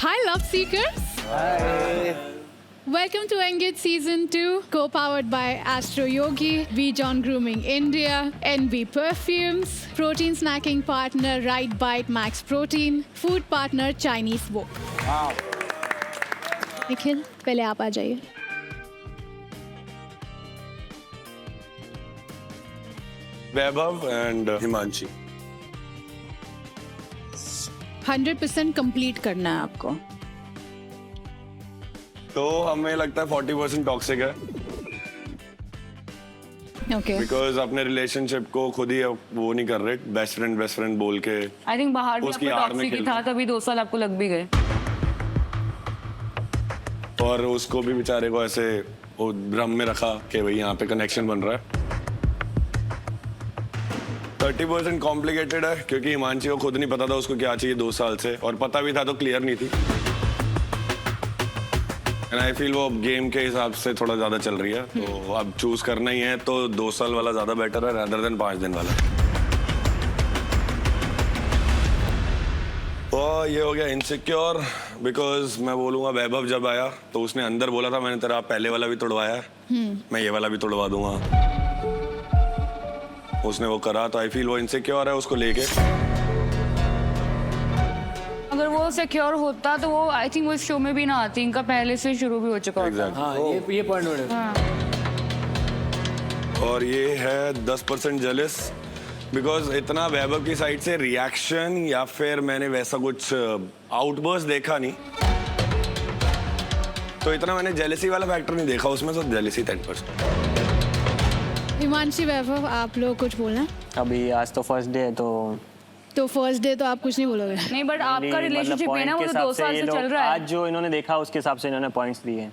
Hi, love seekers. Hi. Welcome to Engage Season 2, co-powered by Astro Yogi, V-John Grooming India, NB Perfumes, protein snacking partner Right Bite Max Protein, food partner Chinese Wok. Wow. Nikhil, पहले आप आ जाइए. वैभव and Himanshi. 100% complete करना है आपको. तो हमें लगता है 40% टॉक्सिक है Okay. बिकॉज अपने रिलेशनशिप को खुद ही वो नहीं कर रहे. बेस्ट फ्रेंड बोल के आई थिंक बाहर भी उसकी आपको आड़ में टॉक्सिक ही खेल था, तभी 2 साल आपको लग भी गए. और उसको भी बेचारे को ऐसे वो भ्रम में रखा कि भाई यहाँ पे कनेक्शन बन रहा है. 30% कॉम्प्लिकेटेड है क्योंकि हिमांशी को खुद नहीं पता था उसको क्या चाहिए 2 साल से, और पता भी था तो क्लियर नहीं थी. एंड आई फील वो गेम के हिसाब से थोड़ा ज्यादा चल रही है. तो अब चूज करना ही है तो 2 साल वाला ज्यादा बेटर है rather than 5 दिन वाला. तो ये हो गया इनसिक्योर. बिकॉज मैं बोलूंगा वैभव जब आया तो उसने अंदर बोला था मैंने तेरा पहले वाला भी तोड़वाया है, मैं ये वाला भी तोड़वा दूंगा. उसने वो करा तो आई फील वो इनसिक्योर है उसको लेके. अगर वो सिक्योर होता तो वो आई थिंक वो इस शो में भी ना आती. इनका पहले से शुरू भी हो चुका होता. Exactly. हाँ ये पॉइंट नोट है. और ये है 10% जेलस बिकॉज इतना वैभव की साइड से रिएक्शन या फिर मैंने वैसा कुछ आउटबर्स्ट देखा नहीं, तो इतना मैंने जेलसी वाला फैक्टर नहीं देखा उसमें. तो जेलसी 10%. हिमांशी, वैभव, आप लोग कुछ बोलना है? अभी आज तो फर्स्ट डे है तो फर्स्ट डे तो आप कुछ नहीं बोलोगे. नहीं, बट आपका रिलेशनशिप है ना, वो तो 2 साल से चल रहा है. आज जो इन्होंने देखा उसके हिसाब से इन्होंने पॉइंट्स दिए हैं.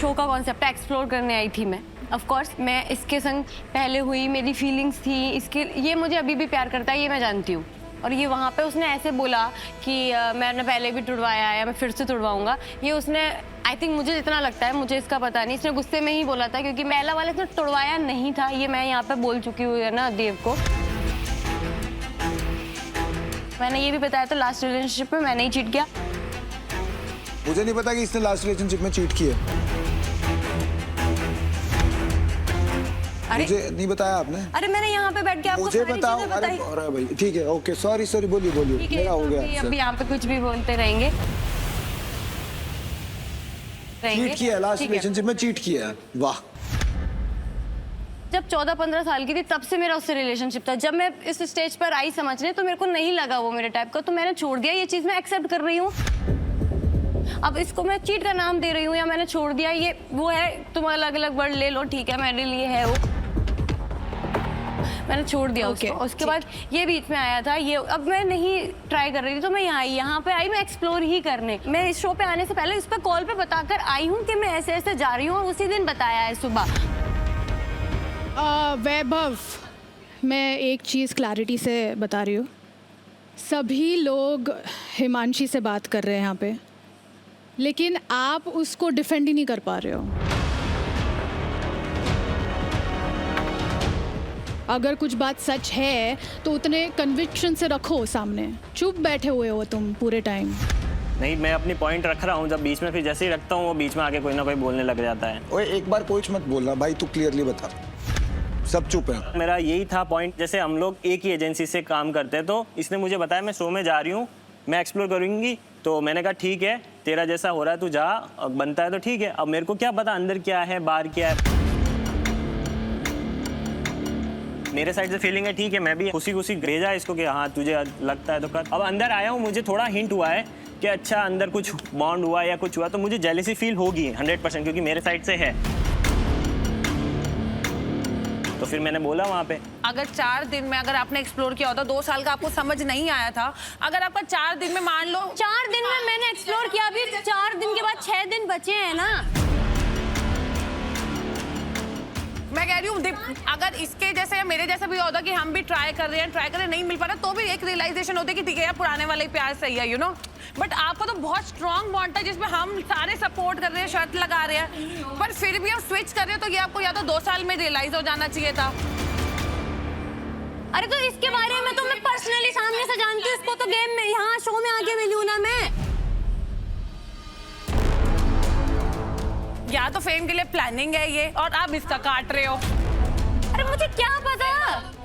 शो का कॉन्सेप्ट एक्सप्लोर करने आई थी मैं. ऑफ कोर्स मैं इसके संग पहले हुई, मेरी फीलिंग्स थी इसके, ये मुझे अभी भी प्यार करता है ये मैं जानती हूँ. और ये वहाँ पे उसने ऐसे बोला कि मैंने पहले भी तुड़वाया है, मैं फिर से तुड़वाऊंगा. ये उसने आई थिंक मुझे जितना लगता है, मुझे इसका पता नहीं, इसने गुस्से में ही बोला था क्योंकि पहला वाले इसने तुड़वाया नहीं था. ये मैं यहाँ पे बोल चुकी हूँ है ना देव को. मैंने ये भी बताया था लास्ट रिलेशनशिप में मैंने ही चीट किया. मुझे नहीं पता कि इसने लास्ट रिलेशनशिप में चीट किया. मुझे नहीं बताया आपने. अरे मैंने यहाँ पे बैठ के आपको मुझे सारी बताओ. चीजें बताई. अरे भाई ठीक है, ओके, सॉरी बोलिए ठीक है, मेरा हो गया. अभी यहाँ पे कुछ भी बोलते रहेंगे. चीट किया, लास्ट रिलेशनशिप में चीट किया. वाह. जब 14-15 साल की थी तब से मेरा उससे रिलेशनशिप था. जब मैं इस स्टेज पर आई समझने तो मेरे को नहीं लगा वो मेरे टाइप का, तो मैंने छोड़ दिया. ये चीज मैं एक्सेप्ट कर रही हूँ. अब इसको मैं चीट का नाम दे रही हूँ या मैंने छोड़ दिया, ये वो है. तुम अलग अलग वर्ड ले लो, ठीक है, मेरे लिए है वो. मैंने छोड़ दिया उसको. उसके बाद ये बीच में आया था. ये अब मैं नहीं ट्राई कर रही थी तो मैं यहाँ पे आई, मैं एक्सप्लोर ही करने. मैं इस शो पे आने से पहले इस पे कॉल पे बताकर आई हूँ कि मैं ऐसे ऐसे जा रही हूँ, और उसी दिन बताया है सुबह. वैभव, मैं एक चीज़ क्लैरिटी से बता रही हूँ. सभी लोग हिमांशी से बात कर रहे हैं यहाँ पे, लेकिन आप उसको डिफेंड ही नहीं कर पा रहे हो. अगर कुछ बात सच है तो उतने कन्विक्शन से रखो सामने. चुप बैठे हुए हो तुम पूरे टाइम. नहीं, मैं अपनी पॉइंट रख रहा हूँ. जब बीच में फिर जैसे ही रखता हूँ वो बीच में आके कोई ना कोई बोलने लग जाता है. ओए एक बार कुछ मत बोलना भाई, तू क्लियरली बता. सब चुप है. मेरा यही था पॉइंट. जैसे हम लोग एक ही एजेंसी से काम करते हैं, तो इसने मुझे बताया मैं शो में जा रही हूँ, मैं एक्सप्लोर करूँगी. तो मैंने कहा ठीक है, तेरा जैसा हो रहा है तू जा, बनता है तो ठीक है. अब मेरे को क्या पता अंदर क्या है बाहर क्या है. मेरे साइड से फीलिंग है ठीक है, मैं भी खुशी भेजा इसको कि हाँ तुझे लगता है तो कर. अब अंदर आया हूँ, मुझे थोड़ा हिंट हुआ है कि अच्छा अंदर कुछ बॉन्ड हुआ या कुछ हुआ, तो मुझे जेलसी फील होगी 100% क्योंकि मेरे साइड से है. तो फिर मैंने बोला वहाँ पे, अगर 4 दिन में अगर आपने एक्सप्लोर किया होता, 2 साल का आपको समझ नहीं आया था, अगर आपका 4 दिन में मान लो 4 दिन में मैंने एक्सप्लोर किया. अभी 4 दिन के बाद 6 दिन बचे हैं ना. मैं कह रही हूँ अगर इसके जैसे या मेरे जैसा भी होता कि हम भी ट्राई कर रहे हैं नहीं मिल पा रहा, तो भी एक रियलाइजेशन होती कि ठीक है यार पुराने वाले ही प्यार सही है, यू नो. बट आपका तो बहुत स्ट्रॉन्ग बॉन्ड था जिसमें हम सारे सपोर्ट कर रहे हैं, शर्त लगा रहे हैं, पर फिर भी हम स्विच कर रहे हो, तो ये आपको या तो 2 साल में रियलाइज हो जाना चाहिए था. अरे तो इसके बारे में तो मैं पर्सनली सामने से जानती हूँ. इसको तो गेम में यहाँ शो में आके या तो फेम के लिए प्लानिंग है ये और आप इसका काट रहे हो। अरे मुझे क्या पता,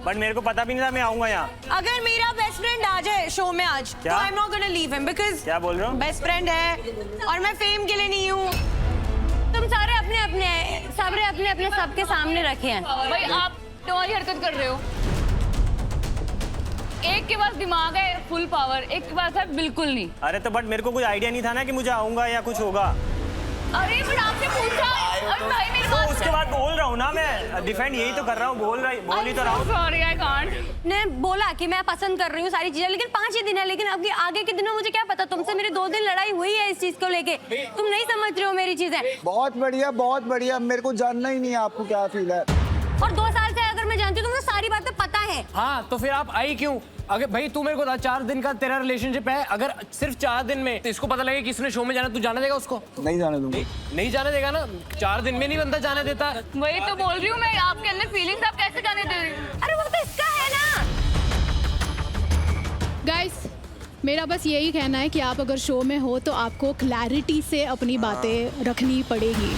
बट मेरे को पता भी नहीं था मैं आऊंगा यहाँ। अगर मेरा बेस्ट फ्रेंड आ जाए शो में आज क्या? तो I am not gonna leave him because क्या बोल रहे हो? बेस्ट फ्रेंड है और मैं फेम के लिए नहीं हूँ। तुम सारे अपने अपने सबके सामने रखे हैं। भाई आप तुम्हारी हरकत कर रहे हो। एक के पास दिमाग है फुल पावर, एक के पास है बिल्कुल नहीं। अरे तो बट मेरे को कोई आइडिया नहीं था ना कि मुझे आऊंगा या कुछ होगा। अरे बट आपने पूछा और भाई मेरे तो पास उसके बाद बोल रहा हूँ ना, मैं डिफेंड यही तो कर रहा हूँ, बोल ही तो रहा हूँ। Sorry I can't. ने बोला कि मैं पसंद कर रही हूँ सारी चीजें, लेकिन 5 ही दिन है। लेकिन अब आगे के दिनों मुझे क्या पता, तुमसे मेरी 2 दिन लड़ाई हुई है इस चीज को लेके। तुम नहीं समझ रहे हो मेरी चीजें। बहुत बढ़िया, बहुत बढ़िया। मेरे को जानना ही नहीं है आपको क्या फील है। और 2 साल से अगर मैं जानती हूँ, तुमको सारी बातें पता है। हाँ तो फिर आप आई क्यों? अगर भाई तू मेरे को 4 दिन का तेरा रिलेशनशिप है, अगर सिर्फ 4 दिन में इसको पता लगे कि इसने शो में जाना, तू जाने देगा उसको? नहीं जाने दूंगा। नहीं जाने देगा ना, 4 दिन में नहीं बनता जाने देता। वही तो बोल रही हूँ मैं, आपके अंदर फीलिंग्स आप कैसे जाने दे रही हो? अरे वो तो इसका है ना। गाइस, मेरा बस यही कहना है कि आप अगर शो में हो तो आपको क्लैरिटी से अपनी बातें रखनी पड़ेगी।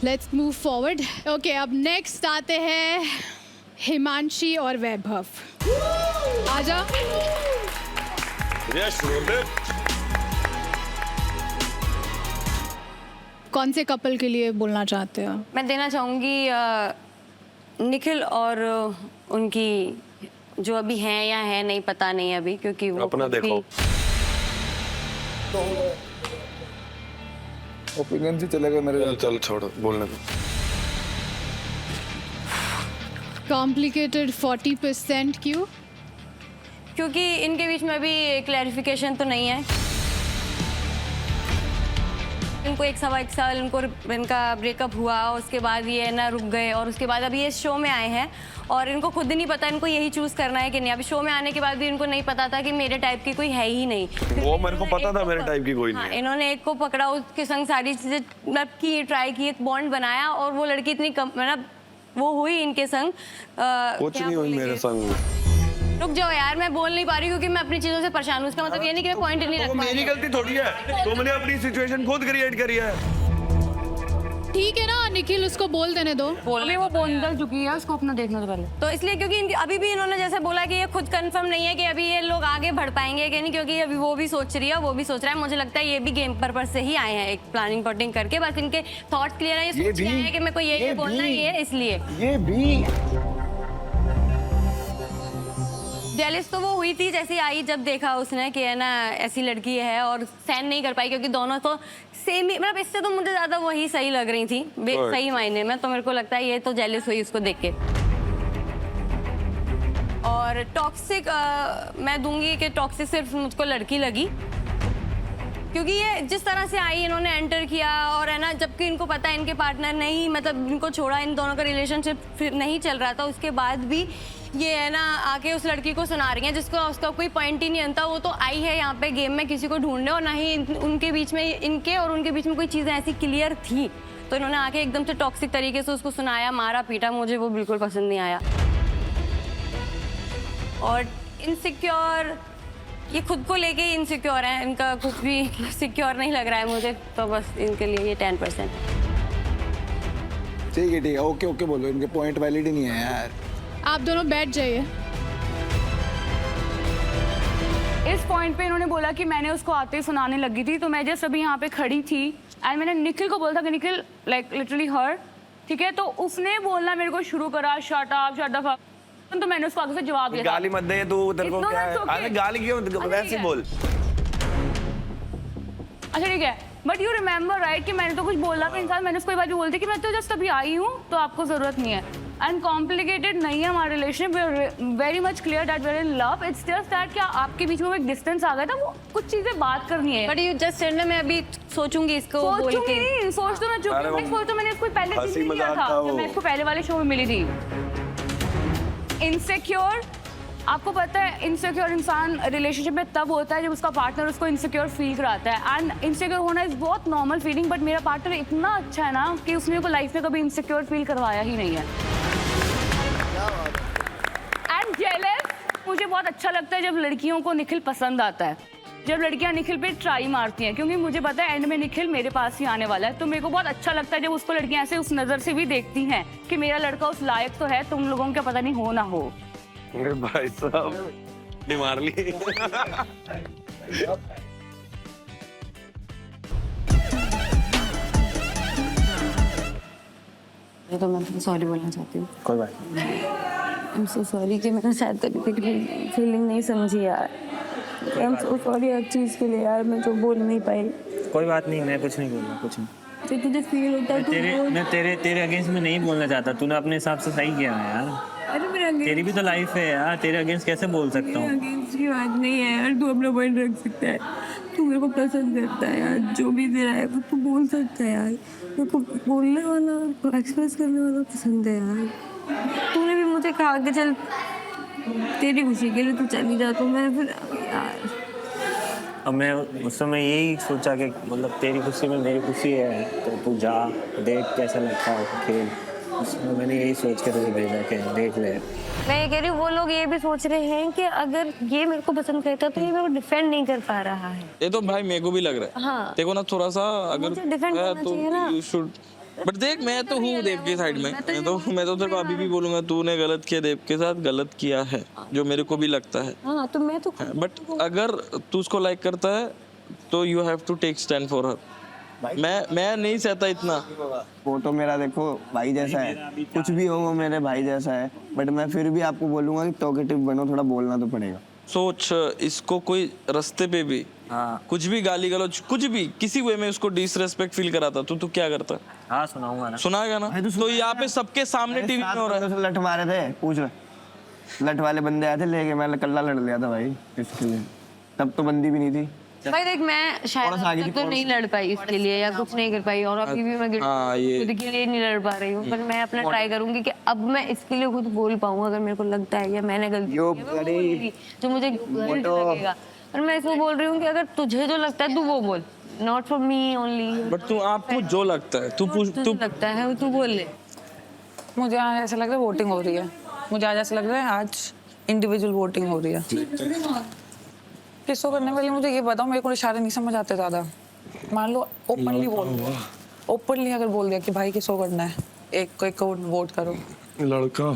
Let's move forward. ओके, अब नेक्स्ट आते हैं हिमांशी और वैभव। आजा। कौन से कपल के लिए बोलना चाहते हो? मैं देना चाहूंगी निखिल और उनकी जो अभी हैं या है नहीं पता नहीं अभी, क्योंकि वो अपना देखो। ओपिनियन से चले गए मेरे। चल छोड़, बोलने दो। कॉम्प्लिकेटेड 40% क्यों? क्योंकि इनके बीच में अभी क्लैरिफिकेशन तो नहीं है। इनको 1 साल इनका ब्रेकअप हुआ, उसके बाद ये ना रुक गए और उसके बाद अभी ये शो में आए हैं और इनको खुद नहीं पता इनको यही चूज करना है कि नहीं। अभी शो में आने के बाद भी इनको नहीं पता था कि मेरे टाइप की कोई है ही नहीं। वो मेरे को पता था मेरे टाइप की कोई हाँ, नहीं है। इन्होंने एक को पकड़ा, उसके संग सारी चीजें मतलब की, ट्राई की, एक बॉन्ड बनाया और वो लड़की इतनी कम मतलब वो हुई इनके संग। कुछ नहीं हुई मेरे संग। रुक जाओ यार, मैं बोल नहीं पा रही क्योंकि मैं अपनी चीजों से परेशान हूँ। उसका मतलब ये नहीं कि मैं पॉइंट नहीं रख पा रही। मेरी गलती थोड़ी है, तुमने अपनी सिचुएशन खुद क्रिएट करी है। ठीक है ना निखिल, उसको बोल देने दो। अभी वो बोल चुकी है, उसको अपना देखना तो पहले। तो इसलिए क्योंकि अभी भी इन्होंने जैसे बोला कि ये खुद कंफर्म नहीं है कि अभी ये लोग आगे बढ़ पाएंगे कि नहीं, क्योंकि अभी वो भी सोच रही है, वो भी सोच रहा है। मुझे लगता है ये भी गेम पर्पस से ही आए हैं, एक प्लानिंग प्लॉटिंग करके। बस इनके थॉट्स क्लियर है, ये सोच रहे हैं कि मेरे को ये बोलना ही है, इसलिए ये भी जेलिस तो वो हुई थी जैसे आई, जब देखा उसने कि है ना ऐसी लड़की है, और सहन नहीं कर पाई क्योंकि दोनों तो सेम ही, मतलब इससे तो मुझे ज्यादा वही सही लग रही थी सही मायने में। तो मेरे को लगता है ये तो जेलिस हुई उसको देख के। और टॉक्सिक मैं दूंगी कि टॉक्सिक सिर्फ मुझको लड़की लगी, क्योंकि ये जिस तरह से आई, इन्होंने एंटर किया और है ना, जबकि इनको पता है इनके पार्टनर नहीं, मतलब इनको छोड़ा, इन दोनों का रिलेशनशिप फिर नहीं चल रहा था, उसके बाद भी ये है ना आके उस लड़की को सुना रही है जिसको उसका कोई पॉइंट ही नहीं बनता। वो तो आई है यहाँ पे गेम में किसी को ढूंढने, और ना ही उनके बीच में, इनके और उनके बीच में कोई चीज़ें ऐसी क्लियर थी। तो इन्होंने आके एकदम से टॉक्सिक तरीके से उसको सुनाया, मारा पीटा। मुझे वो बिल्कुल पसंद नहीं आया। और इनसिक्योर, ये खुद को लेके इनसिक्योर है, इनका कुछ भी सिक्योर नहीं लग रहा है मुझे, तो बस इनके लिए ये 10%। ठीक है, ओके ओके बोलो, इनके पॉइंट वैलिड ही नहीं है यार। आप दोनों बैठ जाइए। इस पॉइंट पे इन्होंने बोला कि मैंने उसको आते ही सुनाने लगी थी, तो मैं जस्ट अभी यहाँ पे खड़ी थी एंड मैंने निखिल को बोला था कि निखिल लाइक लिटरली हर, ठीक है, तो उसने बोलना मेरे को शुरू करा, शट अप, तो मैंने उसको आगे से जवाब दिया। गाली मत दे तू, तेरे को क्या है? अरे गाली क्यों, वैसे बोल। अच्छा ठीक है, बट यू रिमेम्बर राइट कि मैंने तो कुछ बोला था इंसान, मैंने उसको ये बात भी बोलती कि मैं तो जस्ट अभी आई हूँ, तो आपको जरूरत नहीं है। एंड कॉम्प्लिकेटेड नहीं है हमारा relation, very much clear that we are in love. It's just that क्या आपके बीच में वो एक डिस्टेंस आ गया था, वो कुछ चीजें बात करनी है। बट यू जस्ट सेड ना, मैं अभी सोचूंगी इसको बोल के। सोच तो मैं चुकी हूँ, सोच तो मैंने इसको पहले दिन ही किया था जब मैं इसको पहले वाले शो में मिली थी। इनसिक्योर, आपको पता है इनसिक्योर इंसान रिलेशनशिप में तब होता है जब उसका पार्टनर उसको इनसिक्योर फील कराता है। एंड इनसिक्योर होना इज बहुत नॉर्मल फीलिंग, बट मेरा पार्टनर इतना अच्छा है ना कि उसने मेरे को लाइफ में कभी इनसिक्योर फील करवाया ही नहीं है। एंड जेलस, मुझे बहुत अच्छा लगता है जब लड़कियों को निखिल पसंद आता है। जब लड़कियां निखिल पे ट्राई मारती हैं, क्योंकि मुझे पता है एंड में निखिल मेरे पास ही आने वाला है। तो मेरे को बहुत अच्छा लगता है जब उसको लड़कियां ऐसे उस नज़र से भी देखती हैं कि मेरा लड़का उस लायक तो है, तुम लोगों का पता नहीं हो ना हो। अरे भाई साहब ये मार ली। तो मैं सॉरी बोलना चाहती हूँ। कोई बात नहीं। आई एम सो सॉरी कि मैंने शायद तभी तक फीलिंग नहीं समझी यार। आई एम सो सॉरी हर चीज़ के लिए यार, मैं तो बोल नहीं पाई। कोई बात नहीं, मैं कुछ नहीं बोलूँगा, कुछ नहीं। तो तुझे फील होता है मैं तेरे अगेंस्ट में नहीं बोलना चाहता। तूने अपने हिसाब से सही किया है यार। अरे मेरे अगेंस्ट तेरी भी तो लाइफ है यार, तेरे अगेंस्ट कैसे बोल सकता हूँ? अगेंस्ट की बात नहीं है यार, तू अपना पॉइंट रख सकता है। तू मेरे को पसंद करता है यार, जो भी तेरा है वो तू बोल सकता है यार। मेरे को बोलने वाला, एक्सप्रेस करने वाला पसंद है यार। तूने भी मुझे कहा कि चल तेरी खुशी के लिए तू चली जा, तो मैं फिर यार अब मैं उस समय यही सोचा कि मतलब तेरी खुशी में मेरी खुशी है, तो तू जा देख कैसा लगता है खेल। उसमें मैंने यही सोच के तुझे भेजा कि देख ले। मैं ये कह रही हूँ, वो लोग ये भी सोच रहे हैं कि अगर ये मेरे को पसंद करता तो ये मेरे को डिफेंड नहीं कर पा रहा है। ये तो भाई मेरे को भी लग रहा है। हाँ। देखो ना थोड़ा सा अगर मुझे डिफेंड करना चाहिए ना। You should. बट देख मैं तो हूँ देव के साइड में। मैं तो तेरे को अभी भी बोलूंगा तूने गलत किया, देव के साथ गलत किया है, जो मेरे को भी लगता है। हाँ तो मैं तो बट अगर तू उसको लाइक करता है तो you have to take stand for her. मैं नहीं सहता इतना। वो तो मेरा देखो भाई जैसा है, कुछ भी हो वो मेरे भाई जैसा है, बट मैं फिर भी आपको बोलूंगा कि टॉकेटिव बनो, थोड़ा बोलना तो पड़ेगा। सोच इसको कोई रास्ते पे भी कुछ भी गाली गलौज कुछ भी किसी वे में उसको डिसरेस्पेक्ट फील कराता तो तू क्या करता? हाँ सुनाऊंगा ना। सुनाएगा ना? तो यहाँ पे सबके सामने टीवी में हो रहा है। लठ मारे थे, पूछ ले। लठ वाले बंदे आए थे लेके, मैं कल्ला लड़ लिया था भाई इसके लिए। तब तो बंदी भी नहीं थी। भाई देख मैं शायद अब तक तो नहीं लड़ पाई इसके लिए या कुछ नहीं कर पाई, और अभी भी मैं खुद के लिए नहीं लड़ पा रही हूँ, पर मैं अपना ट्राई करूंगी कि अब मैं इसके लिए खुद बोल पाऊँ अगर मेरे को लगता है या मैंने गलती की है जो मुझे गिल्ट लगेगा। और मैं इसको बोल रही हूँ कि अगर तुझे जो लगता है तू वो बोल, not for me only. But तू आपको जो लगता है तू लगता है तू बोल ले। मुझे आज ऐसा लग रहा है वोटिंग हो रही है। मुझे आज ऐसा लग रहा है आज इंडिविजुअल वोटिंग हो रही है। किसको करने वाली मुझे ये बताओ, मेरे को इशारे नहीं समझ आते ज़्यादा। मान लो ओपनली बोल दिया, ओपनली अगर बोल दिया कि भाई किसको करना है, एक को वोट करो। लड़का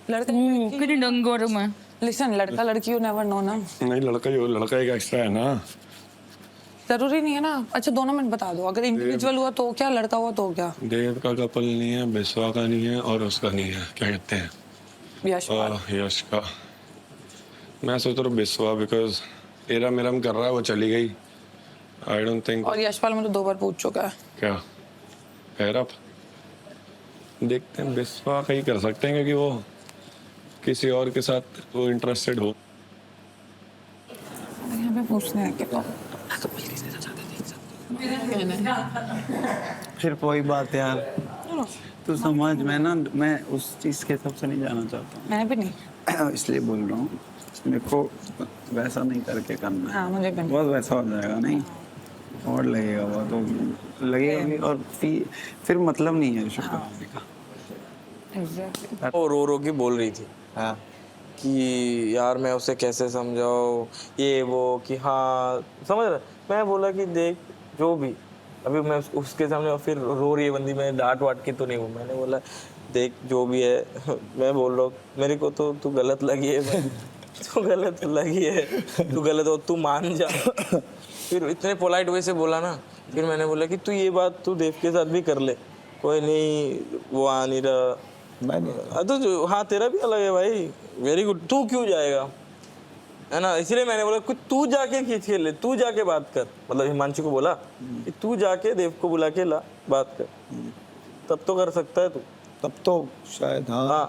कितनी डंगोर मैं। लिसन, लड़का लड़की यू नेवर नो ना। नहीं लड़का एक एक्स्ट्रा है ना। जरूरी नहीं है ना। अच्छा 2 मिनट बता दो, अगर इंडिविजुअल हुआ तो क्या, लड़का हुआ तो क्या? देव का कपल नहीं है, बिस्वा का नहीं है और उसका नहीं है, क्या कहते हैं यश का। मैं सोच रहा हूँ बिस्वा, बिकॉज एरा मेरम कर रहा है, वो चली गई। I don't think. और यशपाल मुझे 2 बार पूछ चुका है। क्या एरा? देखते हैं, बिस्वा का ही कर सकते हैं क्योंकि वो किसी और के साथ वो इंटरेस्टेड हो। यहाँ पे पूछने हैं कि तो फिर कोई बात यार, तू समझ। मैं ना मैं उस चीज़ के हिसाब से नहीं जाना चाहता हूँ। मैं भी नहीं, इसलिए बोल रहा हूँ मेरे को वैसा नहीं करके करना है। हाँ मुझे भी बहुत वैसा हो जाएगा नहीं, और लगेगा वो तो लगेगा भी, और फिर मतलब नहीं है शुक्र का। वो रो रो के बोल रही थी हाँ कि यार मैं उसे कैसे समझाऊं ये वो, कि हाँ समझ रहा। मैं बोला कि देख जो भी अभी मैं उसके सामने फिर रो रही है बंदी, मैं डांट वाट के तो नहीं हूँ। मैंने बोला देख जो भी है मैं बोल रहा हूँ मेरे को तो तू गलत लगी है, तू गलत लगी है, तू गलत हो तू मान जा। फिर इतने पोलाइट वे से बोला ना, फिर मैंने बोला कि तू ये बात तू देव के साथ भी कर ले, कोई नहीं वो आ नहीं रहा। तो हाँ तेरा भी अलग है भाई, वेरी गुड। तू क्यों जाएगा है ना, इसलिए मैंने बोला कुछ तू जाके खींच के ले, तू जाके बात कर। मतलब हिमांशु को बोला कि तू जाके देव को बुला के ला बात कर, तब तो कर सकता है तू। तब तो शायद हाँ।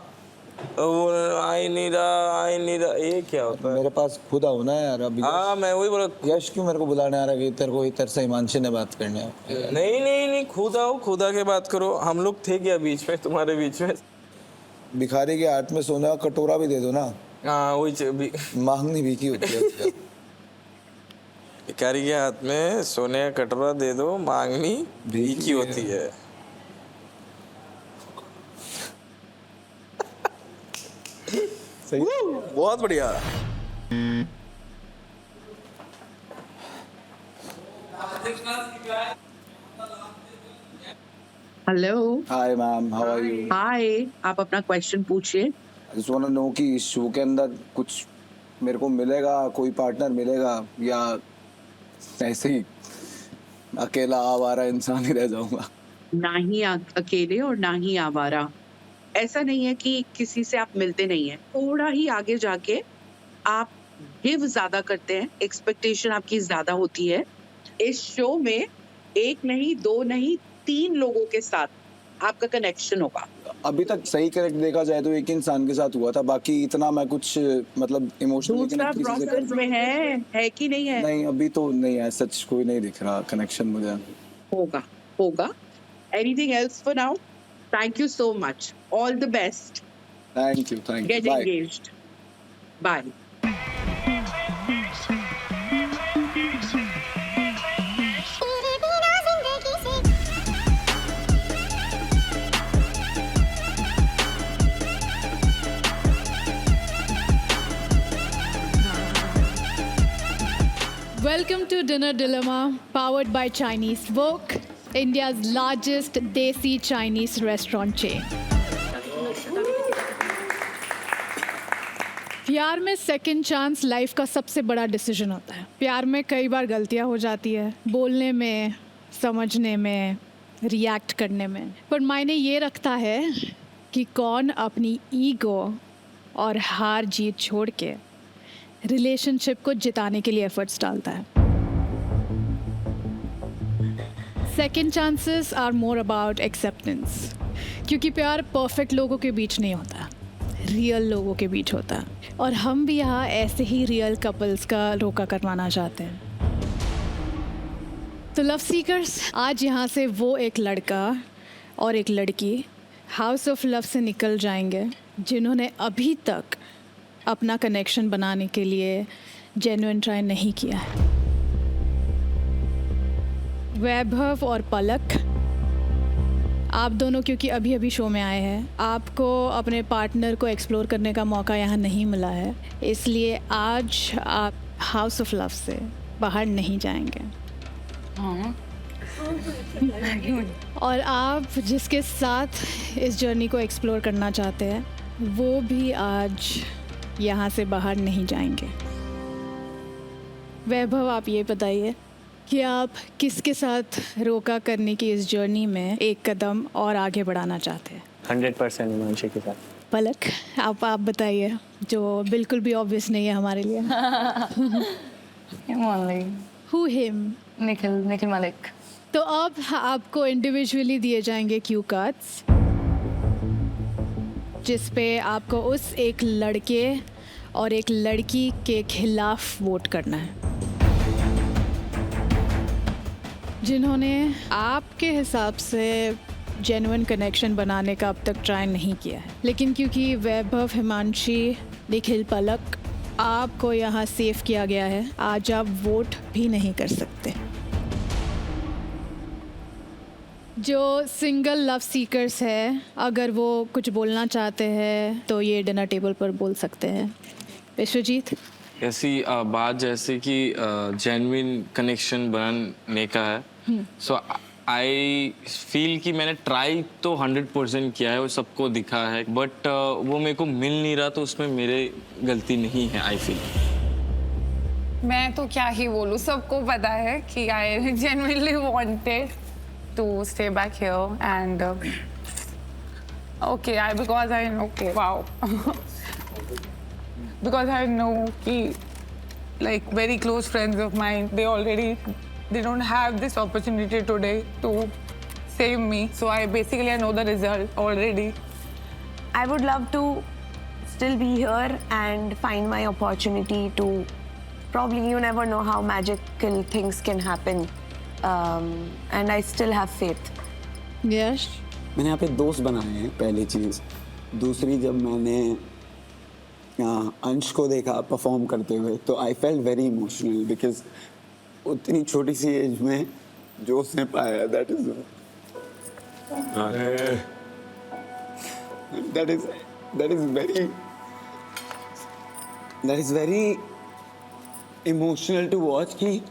वो आई नहीं रहा ये क्या होता है? मेरे पास खुद आओ ना यार अभी। हाँ मैं वही बोला, यश क्यों मेरे को बुलाने आ रहा है कि तेरे को इधर से हिमांशु ने बात करनी है? नहीं खुद आओ, खुद आके बात करो। हम लोग थे क्या बीच में, तुम्हारे बीच में? भिखारी के हाथ में सोने का कटोरा भी दे दो ना। हाँ वही मांगनी भी की होती है। भिखारी के हाथ में सोने का कटोरा दे दो, मांगनी भी की होती है। सही, बहुत बढ़िया। Hello hi ma'am, how are you? Hi, आप अपना क्वेश्चन पूछिए। I just want to know कि इस शो के अंदर कुछ मेरे को मिलेगा, कोई पार्टनर मिलेगा, या ऐसे ही अकेला आवारा इंसान ही रह जाऊंगा? ना ही अकेले और ना ही आवारा। ऐसा नहीं है कि किसी से आप मिलते नहीं है, थोड़ा ही आगे जाके आप गिव ज्यादा करते हैं, एक्सपेक्टेशन आपकी ज्यादा होती है। इस शो में एक नहीं, दो नहीं, 3 लोगों के साथ आपका कनेक्शन होगा। अभी तक सही करेक्ट देखा जाए तो एक इंसान के साथ हुआ था, बाकी इतना मैं कुछ मतलब इमोशनली दूसरा प्रोसेस में है कि नहीं है? नहीं, अभी तो नहीं है, सच कोई नहीं दिख रहा कनेक्शन मुझे। होगा होगा। Anything else for now? Thank you so much, all the best, thank you, get bye. Engaged, bye. Welcome to Dinner Dilemma, powered by Chinese Wok, India's largest Desi Chinese restaurant chain. प्यार में second chance life का सबसे बड़ा decision होता है। प्यार में कई बार गलतियां हो जाती है, बोलने में, समझने में, रिएक्ट करने में, पर मायने ये रखता है कि कौन अपनी ईगो और हार जीत छोड़ के रिलेशनशिप को जिताने के लिए एफर्ट्स डालता है। Second chances are more about acceptance, क्योंकि प्यार परफेक्ट लोगों के बीच नहीं होता, रियल लोगों के बीच होता है। और हम भी यहाँ ऐसे ही रियल कपल्स का रोका करवाना चाहते हैं। तो लव सीकर्स, आज यहाँ से वो एक लड़का और एक लड़की हाउस ऑफ लव से निकल जाएंगे जिन्होंने अभी तक अपना कनेक्शन बनाने के लिए जेन्युइन ट्राई नहीं किया है। वैभव और पलक, आप दोनों क्योंकि अभी अभी शो में आए हैं, आपको अपने पार्टनर को एक्सप्लोर करने का मौका यहाँ नहीं मिला है, इसलिए आज आप हाउस ऑफ लव से बाहर नहीं जाएंगे। और आप जिसके साथ इस जर्नी को एक्सप्लोर करना चाहते हैं वो भी आज यहाँ से बाहर नहीं जाएंगे। वैभव, आप ये बताइए कि आप किसके साथ रोका करने की इस जर्नी में एक कदम और आगे बढ़ाना चाहते हैं? 100% हिमांशी के साथ। पलक, आप बताइए, जो बिल्कुल भी ऑब्वियस नहीं है हमारे लिए। Who him? निखिल मलिक। तो अब आपको इंडिविजुअली दिए जाएंगे क्यू कार्ड्स, जिस पे आपको उस एक लड़के और एक लड़की के खिलाफ वोट करना है जिन्होंने आपके हिसाब से जेन्युइन कनेक्शन बनाने का अब तक ट्राई नहीं किया है। लेकिन क्योंकि वैभव, हिमांशी, निखिल, पलक, आपको यहाँ सेव किया गया है, आज आप वोट भी नहीं कर सकते। जो सिंगल लव सीकर्स है, अगर वो कुछ बोलना चाहते हैं तो ये डिनर टेबल पर बोल सकते हैं। विश्वजीत, ऐसी बात जैसे कि जेन्युइन कनेक्शन बनाने का है, सो आई फील कि मैंने ट्राई तो 100% किया है, वो सबको दिखा है, बट वो मेरे को मिल नहीं रहा, तो उसमें मेरे गलती नहीं है। आई फील मैं तो क्या ही बोलूँ, सबको पता है कि आई genuinely wanted to stay back here and okay, because I know, okay, wow. Because I know कि like very close friends of mine, they don't have this opportunity today to save me. So I know the result already. I would love to still be here and find my opportunity to, probably you never know how magical things can happen, and I still have faith. यश, मैंने यहाँ पे दोस्त बनाए हैं, पहली चीज़। दूसरी, जब मैंने अंश को देखा परफॉर्म करते हुए तो I felt very emotional, because उतनी छोटी सी एज में जो उसने पाया, that is very emotional to watch. कि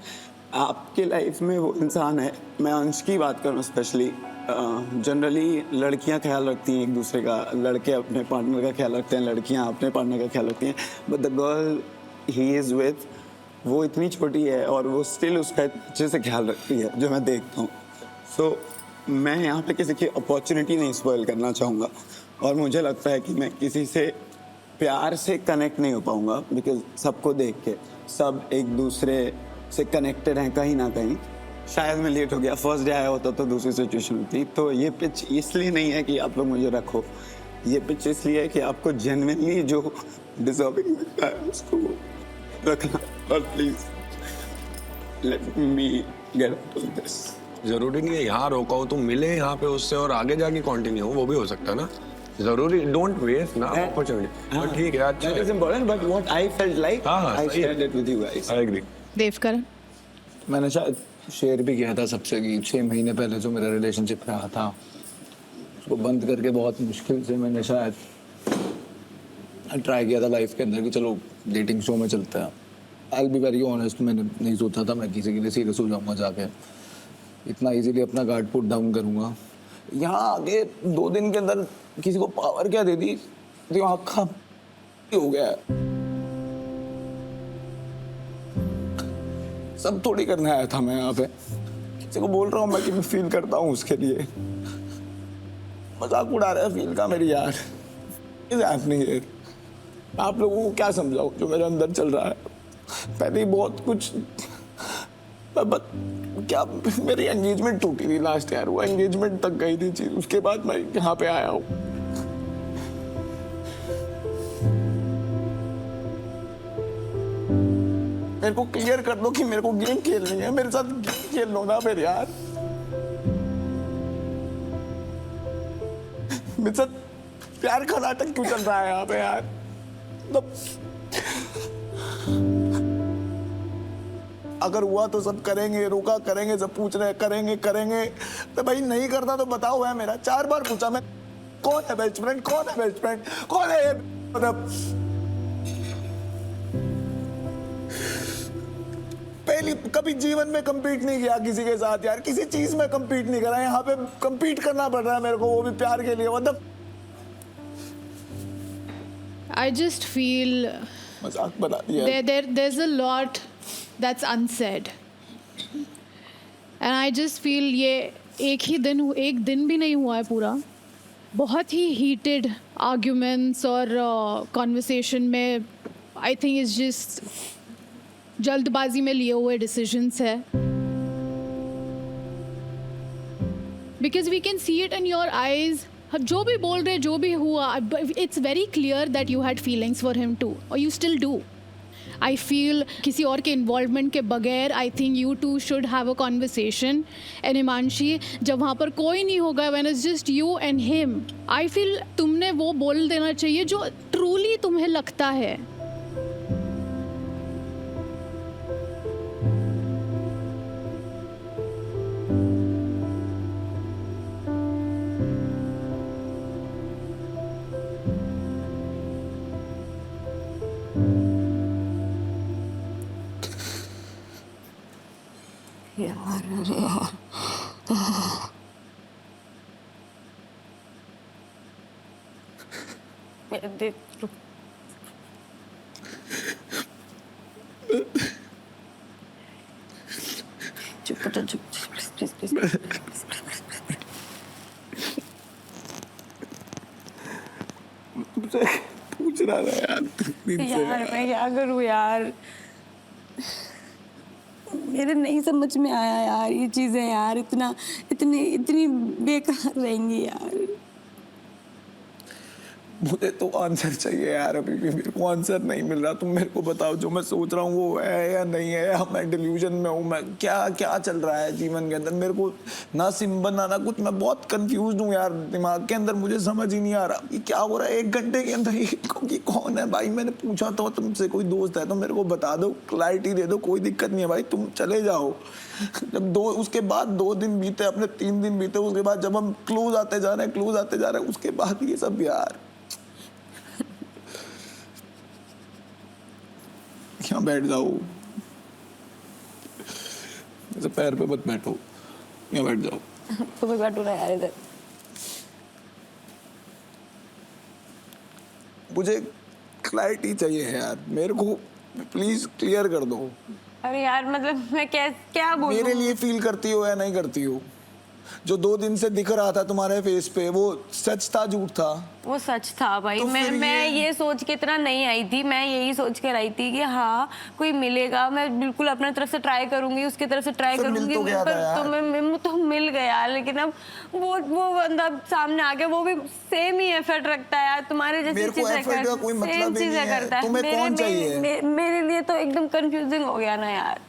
आपके लाइफ में वो इंसान है, मैं अंश की बात करूँ स्पेशली, जनरली लड़कियां ख्याल रखती हैं एक दूसरे का, लड़के अपने पार्टनर का ख्याल रखते हैं, लड़कियां अपने पार्टनर का ख्याल रखती हैं, but the girl he is with, वो इतनी छोटी है और वो स्टिल उसका अच्छे से ख्याल रखती है, जो मैं देखता हूँ। सो मैं यहाँ पे किसी की अपॉर्चुनिटी नहीं स्पॉइल करना चाहूँगा, और मुझे लगता है कि मैं किसी से प्यार से कनेक्ट नहीं हो पाऊँगा, बिकॉज सबको देख के सब एक दूसरे से कनेक्टेड हैं कहीं ना कहीं। शायद मैं लेट हो गया, फर्स्ट डे आया होता तो दूसरी सिचुएशन होती। तो ये पिच इसलिए नहीं है कि आप लोग मुझे रखो, ये पिच इसलिए है कि आपको जेन्युइनली जो डिजर्विंग लगता है उसको रखना, और please let me get out of this. जरूरी नहीं है यहाँ रोका हो, तुम मिले यहाँ पे उससे और आगे जाके कंटिन्यू हो, वो भी हो सकता है ना। जरूरी डोंट वेस्ट ना अपॉर्चुनिटी। बट ठीक है, अच्छा that is important, but what I felt like I सही है। Shared it with you guys. I agree. Devkaran, मैंने शायद शेयर भी किया था सबसे कि 6 महीने पहले जो मेरा रिलेशनशिप रहा था उसको बंद करके बहुत मुश्किल से मैंने शायद ट्राई किया था लाइफ के अंदर कि चलो डेटिंग शो में चलता है। I will be very honest, मैंने नहीं सोचा था मैं किसी के लिए सीरियस हो जाऊंगा, जाके इतना इजीली अपना गार्ड पुट डाउन करूंगा। यहाँ आगे 2 दिन के अंदर किसी को पावर क्या दे दी, दिमाग खा हो गया। सब थोड़ी करने आया था मैं यहाँ पे, किसी को बोल रहा हूँ मैं कि मैं फील करता हूँ उसके लिए। मजाक उड़ा रहा है फील का मेरी यार, इज हैपनिंग हियर। आप लोगों को क्या समझाऊं जो मेरे अंदर चल रहा है। पहले ही बहुत कुछ, क्या मेरी एंगेजमेंट टूटी थी लास्ट ईयर, वो एंगेजमेंट तक गई थी चीज, उसके बाद मैं यहाँ पे आया हूँ। मेरे को क्लियर कर दो कि मेरे को गेम खेलनी है, मेरे साथ गेम खेल लो ना फिर यार। मेरे साथ प्यार का नाटक क्यों चल रहा है यहाँ पे यार। अगर हुआ तो सब करेंगे, रोका करेंगे, सब पूछ रहे करेंगे। तो भाई नहीं करता तो बताओ है मेरा। 4 बार पूछा मैं, कौन है बेस्ट फ्रेंड, कौन है बेस्ट फ्रेंड, कौन है। मतलब पहली कभी जीवन में compete नहीं किया किसी के साथ यार, किसी चीज में compete नहीं करा, यहाँ पे compete करना पड़ रहा है मेरे को, वो भी प्यार के लिए। मतलब I just feel मजाक बना दिया। there's a lot that's unsaid, and I just feel ये एक दिन भी नहीं हुआ है पूरा, बहुत ही heated arguments और conversation में I think it's just जल्दबाजी में लिए हुए डिसीजंस है। Because we can see it in your eyes, जो भी बोल रहे, जो भी हुआ, it's very clear that you had feelings for him too, और you still do. I feel किसी और के इन्वॉल्वमेंट के बगैर I think you two should have a conversation. And Himanshi, जब वहाँ पर कोई नहीं होगा, when it's just you and him, I feel तुमने वो बोल देना चाहिए जो ट्रूली तुम्हें लगता है। यार अरे यार, चुप तो चुप, प्लीज पूछ रहा था यार। यार मैं क्या करूँ यार, मेरे नहीं समझ में आया यार ये चीजें यार, इतनी बेकार रहेंगी यार। मुझे तो आंसर चाहिए यार, अभी भी मेरे को आंसर नहीं मिल रहा। तुम मेरे को बताओ जो मैं सोच रहा हूँ वो है या नहीं है, या मैं डिल्यूजन में हूँ, मैं क्या चल रहा है जीवन के अंदर। मेरे को ना सिंबल ना कुछ, मैं बहुत कंफ्यूज हूँ यार दिमाग के अंदर, मुझे समझ ही नहीं आ रहा कि क्या हो रहा है 1 घंटे के अंदर। कि कौन है भाई, मैंने पूछा तो तुमसे कोई दोस्त है तो मेरे को बता दो, क्लैरिटी दे दो, कोई दिक्कत नहीं है भाई, तुम चले जाओ। जब उसके बाद 2 दिन बीते, अपने 3 दिन बीते, उसके बाद जब हम क्लोज आते जा रहे हैं, उसके बाद ये सब यार। यहाँ बैठ जाओ, ऐसे पैर पे मत बैठो, यहाँ बैठ जाओ। तो मैं बैठू ना यार इधर। मुझे क्लैरिटी चाहिए यार, मेरे को प्लीज क्लियर कर दो। अरे यार मतलब मैं क्या बोलूं? मेरे लिए फील करती हो या नहीं करती हो? जो 2 दिन से दिख रहा था तुम्हारे फेस पे, वो सच था झूठ था? वो सच था भाई। तो मैं ये सोच के इतना नहीं आई थी, मैं यही सोच के आई थी कि हाँ कोई मिलेगा, मैं बिल्कुल अपने तरफ से ट्राई करूंगी, उसकी तरफ से ट्राई करूंगी, तो मिल गया। लेकिन अब वो बंदा सामने आ गया, वो भी सेम ही एफर्ट रखता है यार, तुम्हारे जैसी चीजें करता है। तुम्हें कौन चाहिए? मेरे लिए तो एकदम कंफ्यूजिंग हो गया ना यार।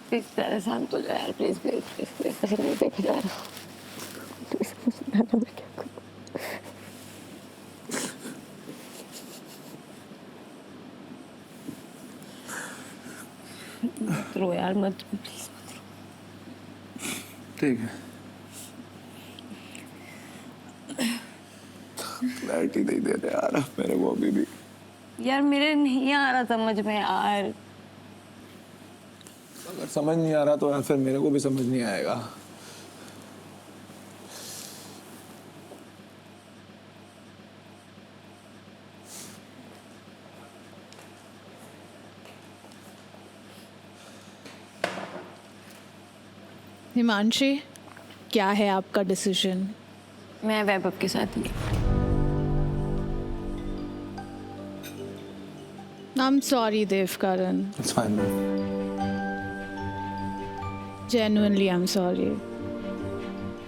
प्लीज शांत हो जाओ यार, प्लीज प्लीज प्लीज प्लीज। ऐसे नहीं देखे जा रहा हूँ, मैं क्या करूँ? मत रो यार, मत प्लीज। ठीक है, क्लैरिटी नहीं दे रहे यार मेरे को अभी भी। यार मेरे नहीं आ रहा समझ में यार। अगर समझ नहीं आ रहा तो यार फिर मेरे को भी समझ नहीं आएगा। हिमांशी, क्या है आपका डिसीजन? मैं वैभव के साथ ही। I'm sorry, Devkaran. It's fine. Genuinely, I'm sorry.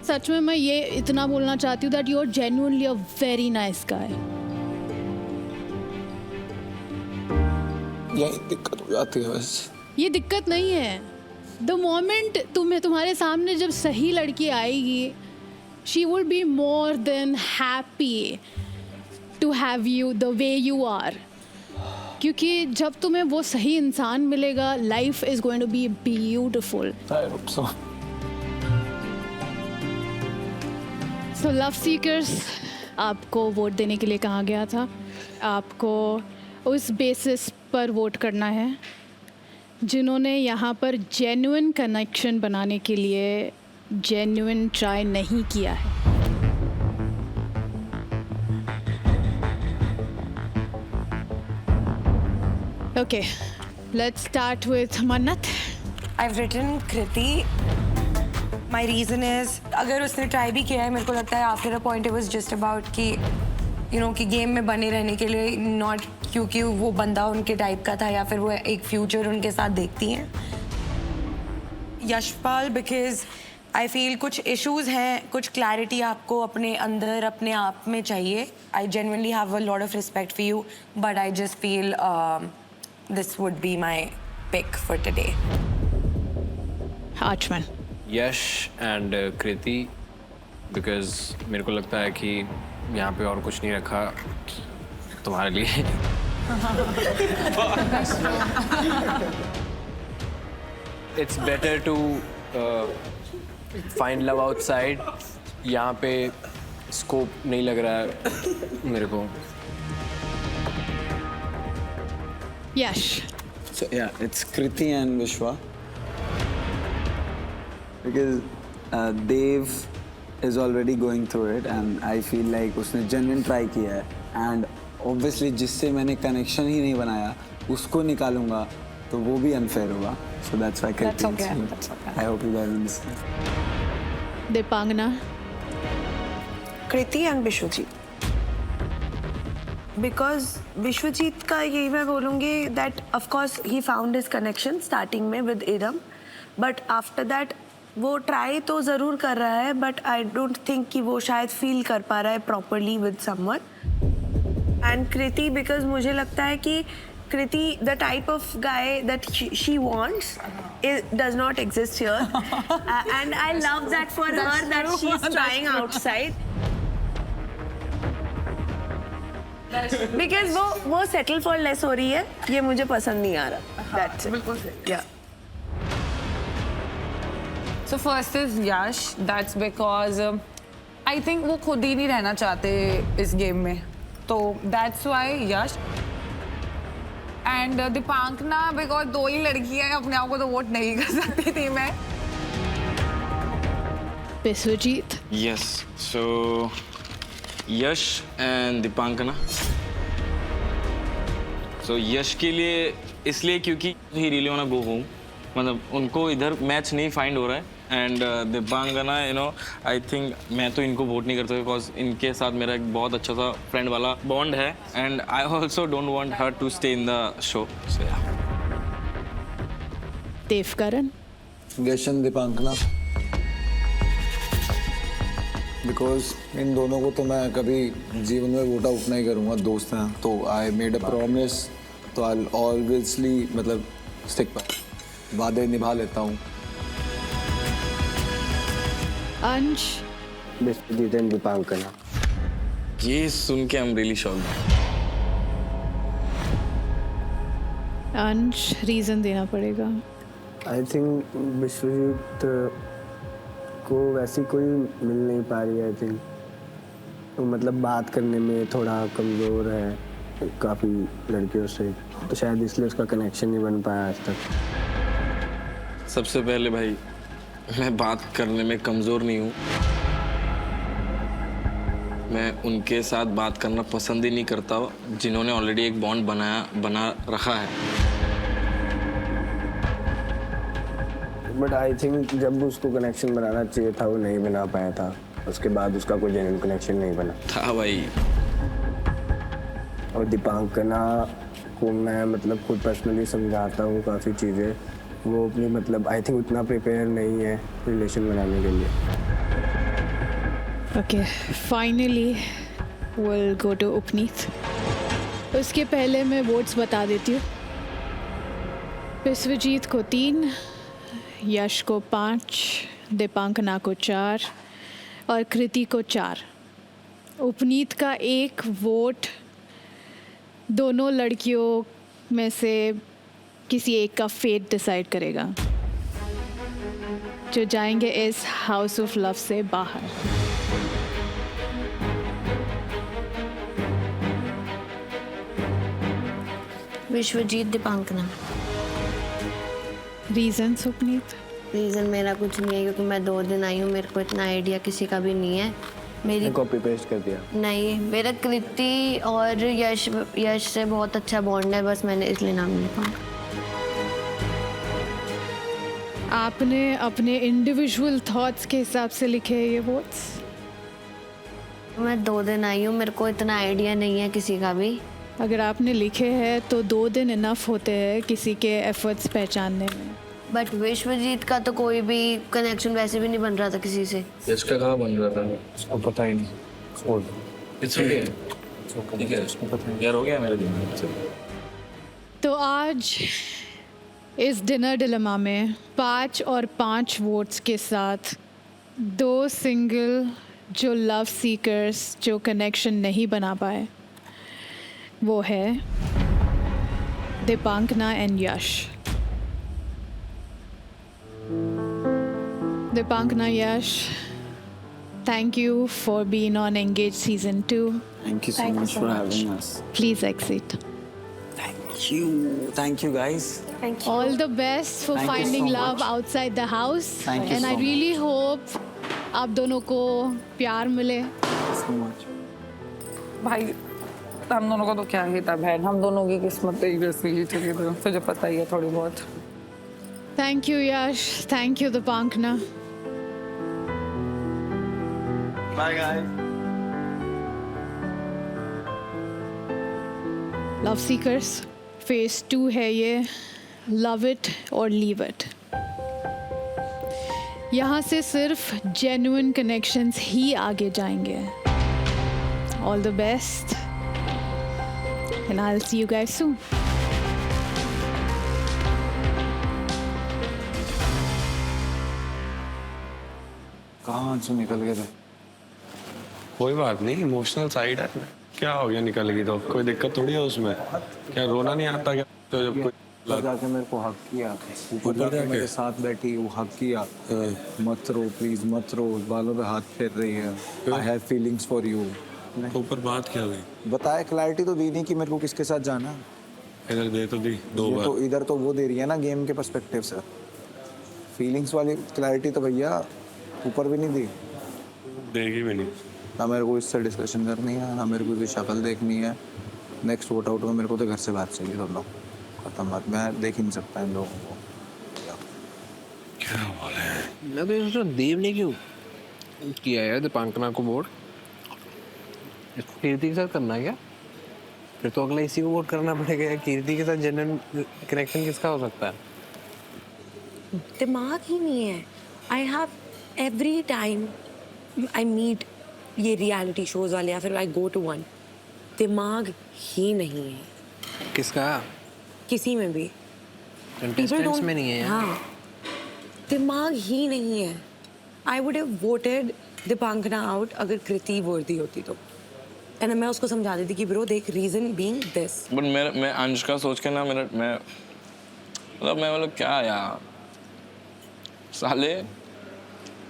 सच में मैं ये इतना बोलना चाहती हूँ that you're genuinely a very nice guy. यही दिक्कत हो जाती है बस। ये दिक्कत नहीं है। The moment तुम्हारे सामने जब सही लड़की आएगी, she will be more than happy to have you the way you are. क्योंकि जब तुम्हें वो सही इंसान मिलेगा, life is going to be beautiful. I hope so. So love seekers, आपको वोट देने के लिए कहा गया था। आपको उस बेसिस पर वोट करना है जिन्होंने यहाँ पर जेन्युइन कनेक्शन बनाने के लिए जेन्युइन ट्राई नहीं किया है। Okay, let's start with Mannat. I've written Kriti. My reason is, अगर उसने ट्राई भी किया है, मेरे को लगता है after a point it was just about कि यू नो कि गेम में बने रहने के लिए, नॉट क्योंकि वो बंदा उनके टाइप का था या फिर वो एक फ्यूचर उनके साथ देखती हैं। यशपाल, बिकॉज आई फील कुछ इश्यूज हैं, कुछ क्लैरिटी आपको अपने अंदर अपने आप में चाहिए। I genuinely have a lot of respect for you, but I just feel this would be my pick for today. Archman. Yash and Kriti, because मेरे को लगता है कि यहाँ पे और कुछ नहीं रखा तुम्हारे लिए। It's better to find love outside. यहाँ पे स्कोप नहीं लग रहा है मेरे को। Yash. So yeah, it's Kriti and Vishwa. Because Dev is already going through it and I feel like उसने genuine try किया है and obviously जिससे मैंने connection ही नहीं बनाया उसको निकालूंगा तो वो भी unfair होगा. So that's why Kriti. That's okay. That's okay. I hope you guys understand. Dipangana. Kriti and Vishwajeet, because Vishwajeet का यही मैं बोलूँगी that of course he found his connection starting में with Iram, but after that वो ट्राई तो ज़रूर कर रहा है, बट आई डोंट थिंक कि वो शायद फील कर पा रहा है properly with someone. And Kriti, because मुझे लगता है कि Kriti the type of guy that she wants does not exist here. And I love that for her that she's trying outside. Because वो सेटल फॉर लेस हो रही है, ये मुझे पसंद नहीं आ रहा. That's it. बिल्कुल सही. Yeah. So first is Yash. That's because I think वो खुद ही नहीं रहना चाहते इस गेम में. तो that's why Yash. And दीपांकना because दो ही लड़कियां हैं, अपने आप को तो वोट नहीं कर सकती थी मैं. Biswajit. Yes. So Yash and Dipangana. So Yash के लिए इसलिए क्योंकि he really want to go home, मतलब उनको इधर मैच नहीं फाइंड हो रहा है. And Dipangana you know I think मैं तो इनको वोट नहीं करता बिकॉज इनके साथ मेरा एक बहुत अच्छा सा फ्रेंड वाला बॉन्ड है. And I also don't want her to stay in the show. So yeah. Devkaran. Yash and Dipangana. Because इन दोनों को तो मैं कभी जीवन में वोट आउट नहीं करूँगा, दोस्त हैं तो. आई मेड अ प्रॉमिस, तो आई ऑलवेजली मतलब स्टिक पर वादे निभा लेता हूँ. Ansh. बिस्वजीत एंड दीपांकना. ये सुन के I am really shocked. Ansh, reason देना पड़ेगा. आई थिंक विश्वजीत को वैसी कोई मिल नहीं पा रही है. आई थिंक तो मतलब बात करने में थोड़ा कमज़ोर है काफ़ी लड़कियों से, तो शायद इसलिए उसका कनेक्शन नहीं बन पाया आज तक. सबसे पहले भाई मैं बात करने में कमज़ोर नहीं हूँ. मैं उनके साथ बात करना पसंद ही नहीं करता जिन्होंने ऑलरेडी एक बॉन्ड बना रखा है. बट आई थिंक जब उसको कनेक्शन बनाना चाहिए था वो नहीं बना पाया था. उसके बाद उसका कोई जेन्युइन कनेक्शन नहीं बना था भाई. और दीपांकना को मैं मतलब खुद पर्सनली समझाता हूँ काफ़ी चीज़ें. वो अपनी मतलब आई थिंक उतना प्रिपेयर नहीं है रिलेशन बनाने के लिए. Okay, finally we'll go to Upneet. उसके पहले मैं वोट्स बता देती हूँ. विश्वजीत को 3, यश को 5, दीपांकना को 4 और कृति को 4. उपनीत का 1 वोट दोनों लड़कियों में से किसी एक का फेट डिसाइड करेगा, जो जाएंगे इस हाउस ऑफ लव से बाहर. विश्वजीत दीपांकना. रीजन उपनीत. रीज़न मेरा कुछ नहीं है क्योंकि मैं 2 दिन आई हूँ, मेरे को इतना आइडिया किसी का भी नहीं है. मेरी कॉपी पेस्ट कर दिया. नहीं, मेरा कृति और यश से बहुत अच्छा बॉन्ड है, बस मैंने इसलिए नाम नहीं लिखा. आपने अपने इंडिविजुअल थॉट्स के हिसाब से लिखे हैं ये वोट्स. मैं 2 दिन आई हूँ, मेरे को इतना आइडिया नहीं है किसी का भी. अगर आपने लिखे हैं तो 2 दिन इनफ होते हैं किसी के एफर्ट्स पहचानने में. बट विश्वजीत का तो कोई भी कनेक्शन वैसे भी नहीं बन रहा था किसी से. इसका कहाँ बन रहा था उसको पता ही नहीं. It's okay. ठीक है, उसको पता है यार, हो गया मेरे दिमाग से. तो आज इस डिनर डिलेमा में 5 और 5 वोट्स के साथ 2 सिंगल जो लव सीकर्स जो कनेक्शन नहीं बना पाए वो है Dipangana and Yash. Dipangana, Yash, thank you for being on Engage Season 2. Thank you so much for having us. Please exit. Thank you guys. Thank you. All the best for Thank you finding so love much. outside the house. Thank you and so I really hope आप दोनों को प्यार मिले. So much. भाई हम दोनों को तो क्या ही था बहन, हम दोनों की किस्मत एक जैसी ही चली थी, तुझे पता ही है थोड़ी बहुत. Thank you, Yash. Thank you, Dipangana. Bye guys. Love Seekers, Phase 2 है ये. Love it or leave it. यहाँ से सिर्फ genuine connections ही आगे जाएंगे. All the best. And I'll see you guys soon. कहाँ से निकल गए थे? कोई बात नहीं, इमोशनल साइड है. क्या हो गया निकल गई तो कोई दिक्कत थोड़ी है उसमें, क्या रोना नहीं आता क्या? तो जब कोई ऊपर जाके मेरे को हक किया, ऊपर जाके मेरे साथ बैठी, वो हक किया, मत रो प्लीज मत रो, बालों पे हाथ फेर रही है, I have feelings for you. ऊपर बात क्या हुई? बताया, क्लैरिटी तो दी नहीं कि मेरे को किसके साथ जाना है। इधर दे तो दी 2 बार। तो इधर तो वो दे रही है ना गेम के पर्सपेक्टिव से, फीलिंग्स वाली क्लैरिटी तो भैया ऊपर भी नहीं दी। देगी भी नहीं ना मेरे को इससे डिस्कशन करनी है, ना मेरे को इसकी शक्ल देखनी है। नेक्स्ट वोट आउट में मेरे को तो घर से बात चाहिए, दोनों खत्म बात। मैं देख ही नहीं सकता इन लोगों को। क्या बोले? मैं तो ये सोच रहा देव ने क्यों किया यार दीपांकना को वोट? इसको कीर्ति के साथ करना है क्या? फिर तो अगला इसी को वोट करना पड़ेगा यार। कीर्ति के साथ जेन्युइन कनेक्शन किसका हो सकता है? दिमाग ही नहीं है। I have every time I meet ये रियलिटी शोज वाले या फिर आई गो टू वन, दिमाग ही नहीं है किसका? किसी में भी। कंटेस्टेंट्स में नहीं है यार। हाँ, दिमाग ही नहीं है। I would have voted Dipangana out अगर कृति वर्दी होती तो, एंड मैं उसको समझा देती कि ब्रो देख, रीजन बीइंग दिस। बट मैं अंश का सोच के ना मैं क्या यार, साले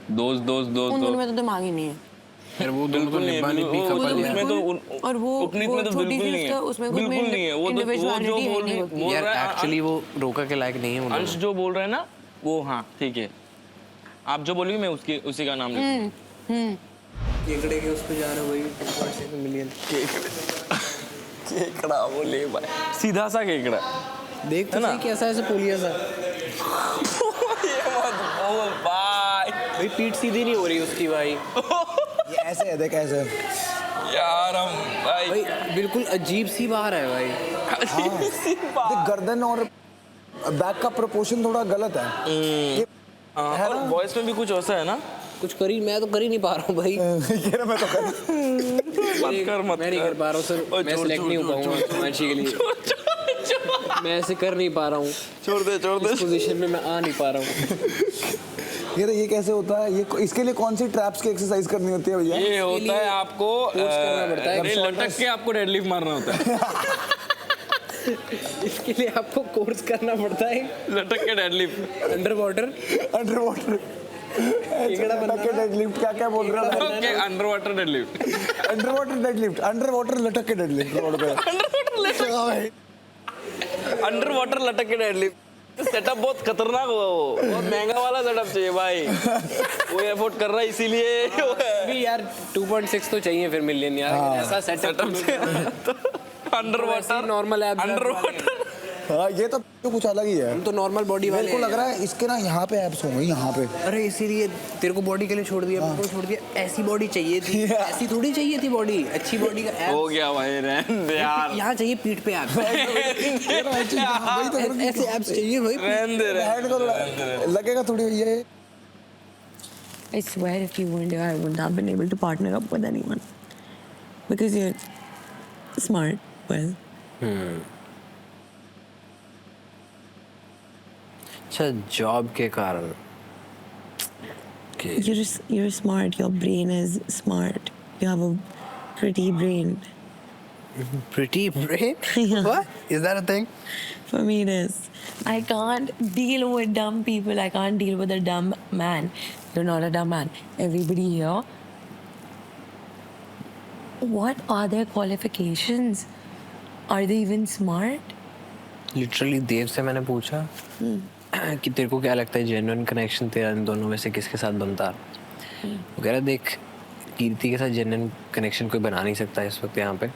दोस्त उन दोनों में तो दिमाग ही नहीं है। यार वो दोनों तो निब्बा निब्बी कपल है। और वो छोटी सी उसका उसमें कुछ बिल्कुल नहीं है। वो जो बोल यार रहा है एक्चुअली वो रोका के लायक नहीं है वो अंश जो बोल रहा है ना वो, हाँ ठीक है, आप जो बोलोगे मैं उसी का नाम लूंगा। केकड़े के उस पे जा रहा है वही 2.6 मिलियन केकड़ा वो ले भाई, सीधा सा केकड़ा देख तो सही कैसा ऐसे पोलिया सा। ये मत बोल भाई, भाई पीठ सीधी नहीं हो रही उसकी भाई। ये ऐसे है, देख ऐसे यार हम भाई बिल्कुल अजीब सी बात है भाई। देख गर्दन और बैक का प्रोपोर्शन थोड़ा गलत है। ये है और ना? वॉइस में भी कुछ ऐसा है ना, कुछ करी मैं तो कर ही नहीं पा रहा हूँ भाई। ये ना मैं तो कर मैं नहीं कर पा रहा हूँ सर, मैं सिलेक्ट नहीं हो पाऊंगा मैच के लिए। मैं ऐसे कर नहीं पा रहा हूँ, छोड़ दे इस पोजीशन में मैं आ नहीं पा रहा हूँ। ये कैसे होता है? ये इसके लिए कौन सी ट्रैप्स की एक्सरसाइज करनी होती है भैया? ये होता है आपको करना पड़ता है। लटक के आपको डेडलिफ्ट मारना होता है। इसके लिए आपको कोर्स करना पड़ता है, लटक के डेडलिफ्ट, अंडर वाटर डेडलिफ्ट क्या बोल रहा है? Okay under water deadlift, under water लटक के डेडलिफ्ट रोड पे। अंडर वाटर लटक के डेडलिफ्ट सेटअप बहुत खतरनाक हुआ, वो बहुत महंगा वाला सेटअप चाहिए भाई। वो एफोर्ड कर रहा है इसीलिए भी यार 2.6 तो चाहिए फिर मिलियन यार। ऐसा setup under water normal app under water. हाँ ये तो कुछ अलग ही है। हम तो नॉर्मल बॉडी वाले मेरे को लग रहा है इसके ना यहाँ पे एब्स होंगे, यहाँ पे। अरे इसीलिए तेरे को बॉडी के लिए छोड़ दिया, मेरे को छोड़ दिया। ऐसी बॉडी चाहिए थी, ऐसी थोड़ी चाहिए थी बॉडी। अच्छी बॉडी का एब्स हो गया भाई, रहने दे यार। यहाँ चाहिए पीठ पे एब्स, ऐसे एब्स चाहिए भाई। रहने दे, लगेगा थोड़ी ये। I swear if you weren't there, I wouldn't have been able to partner up with anyone. Because you're smart, well. अच्छा जॉब के कारण You're smart. Your brain is smart. You have a pretty brain. pretty brain? What? Is that a thing? For me, it is. I can't deal with dumb people. I can't deal with a dumb man. You're not a dumb man. Everybody here. What are their qualifications? Are they even smart? Literally Dev से मैंने पूछा कि तेरे को क्या लगता है genuine connection तेरा इन दोनों में से किसके साथ बनता? वो कह रहा देख कीर्ति के साथ जेन्युइन कनेक्शन कोई बना नहीं सकता इस वक्त यहाँ पे,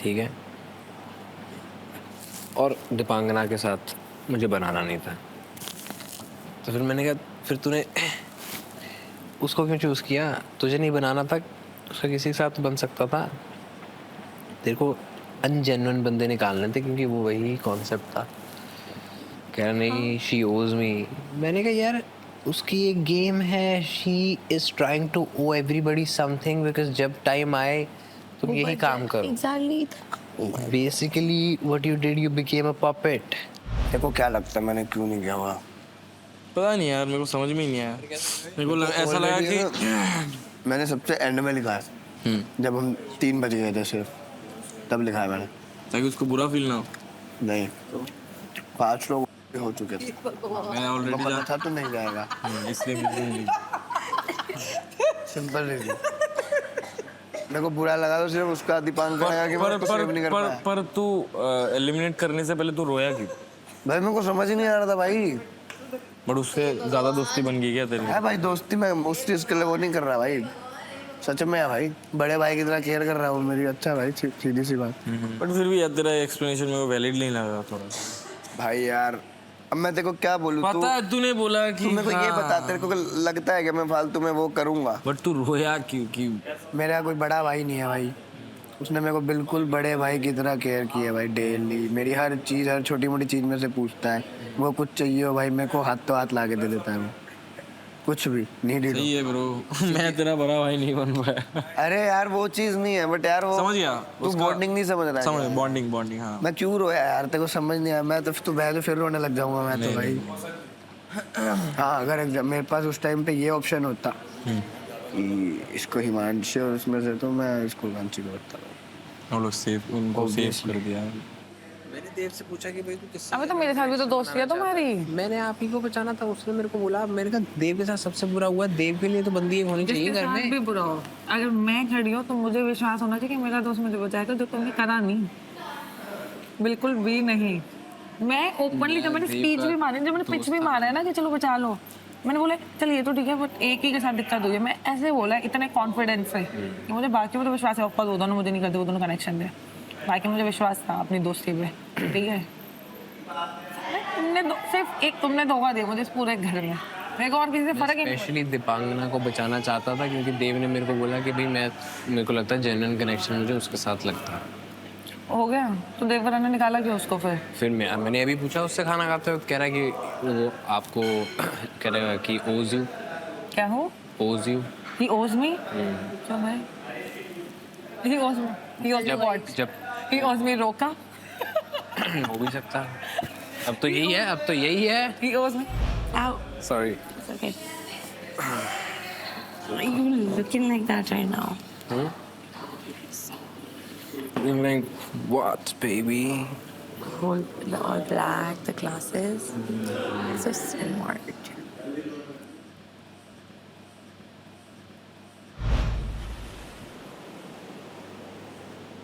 ठीक है, और दीपांकना के साथ मुझे बनाना नहीं था। तो फिर मैंने कहा फिर तूने उसको क्यों चूज़ किया? तुझे नहीं बनाना था, उसका किसी के साथ बन सकता था। तेरे को अनजेन्युइन बंदे निकालने थे क्योंकि वो वही कॉन्सेप्ट था। कह रहा नहीं शी ओज मी। मैंने कहा यार उसकी एक गेम है, she is trying to owe everybody something, because जब टाइम आए तुम यही काम करो। Exactly. Basically what you did, you became a puppet. तेरे को क्या लगता है मैंने क्यों नहीं किया वहाँ? पता नहीं यार, मेरे को समझ में ही नहीं आया। मेरे को ऐसा लगा कि मैंने सबसे एंड में लिखा है जब हम 3 बज गए थे सिर्फ, तब लिखा है मैंने, ताकि उसको बुरा फील ना हो। नहीं 5 लोग हो चुके थे, मैं ऑलरेडी पता था तो नहीं जाएगा, इसलिए नहीं। Simple reason. मेरे को बुरा लगा तो सिर्फ उसका दीपांकर आया कि मैं उसको सेव नहीं कर पाया। पर तू एलिमिनेट करने से पहले तू रोया क्यों? भाई मेरे को समझ ही नहीं आ रहा था भाई। बट उससे ज्यादा दोस्ती बन गई क्या तेरी? है भाई दोस्ती, मैं उस चीज के लिए वो नहीं कर रहा भाई, सच में है भाई, बड़े भाई की तरह केयर कर रहा हूँ मेरी। अच्छा भाई सीधी सी बात। बट फिर भी यार तेरा एक्सप्लेनेशन मेरे को वैलिड नहीं लगा थोड़ा। भाई यार अब मैं तेरे को क्या बोलूं, पता है तूने बोला कि मेरे को ये बता, तेरे को लगता है कि मैं फालतू में वो करूंगा? बट तू रोया क्यों? मेरा कोई बड़ा भाई नहीं है भाई, उसने मेरे को बिल्कुल बड़े भाई की तरह केयर किया भाई। डेली मेरी हर चीज़, हर छोटी मोटी चीज़ में से पूछता है, वो कुछ चाहिए हो भाई मेरे को हाथ तो हाथ ला के दे देता है वो, कुछ भी नहीं। सही है ब्रो, मैं तेरा बड़ा भाई नहीं बन पाया। अरे यार वो चीज़ नहीं है, बट यार वो समझ गया, तू बॉन्डिंग नहीं समझ रहा है। समझ बॉन्डिंग हाँ। मैं क्यों रोया यार, तेरे को समझ नहीं आया? मैं तो फिर रोने लग जाऊंगा मैं तो भाई। हाँ अगर मेरे पास उस टाइम पे ये ऑप्शन होता कि इसको हिमांशु और उसमें से, तो मैं इसको हिमांशु को करता। वो लोग उनको सेव कर दिया। मैंने देव से पूछा कि भाई तू किससे? अबे तो मेरे साथ भी तो दोस्ती है तुम्हारी। मैंने आप ही को बचाना था, उसने मेरे को बोला। मैंने कहा देव के साथ सबसे बुरा हुआ, देव के लिए तो बंदी एक होनी चाहिए घर में। भी बुरा हो, अगर मैं खड़ी हूँ तो मुझे विश्वास होना चाहिए कि मेरा दोस्त मुझे बचाएगा, जो तुमने करा नहीं, बिल्कुल भी नहीं। मैं ओपनली जब मैंने स्पीच भी मारी, जब मैंने पिच भी मारा है ना कि चलो बचा लो, मैंने बोला चल ये तो ठीक है बट एक ही के साथ दिक्कत हुई है, मैं ऐसे बोला इतने कॉन्फिडेंस से कि मुझे बाकी में तो विश्वास है, ऊपर वो दोनों मुझे नहीं करते, वो दोनों कनेक्शन थे, बाकी मुझे विश्वास था अपनी दोस्ती पे, ठीक है। सिर्फ एक तुमने धोखा दिया मुझे इस पूरे घर में, मेरे को और किसी से फर्क ही नहीं। स्पेशली दीपांगना को बचाना चाहता था क्योंकि देव ने मेरे को बोला कि भाई मेरे को लगता है जेन्युइन कनेक्शन मुझे उसके साथ लगता है। हो गया तो देवरा ने निकाला क्यों उसको? फिर मैंने अभी पूछा उससे खाना खाते वक्त, कह रहा है कि वो आपको कह रहा है कि ओज यू। क्या हो? ओज यू। ही ओज मी? क्या भाई? ही ओज मी व्हाट? जब ही ओज मी रोका? हो भी सकता है, अब तो यही है। ही ओज मी। Sorry. Okay. Why are you looking like that right now? Like what, baby? The all black, the glasses. So smart.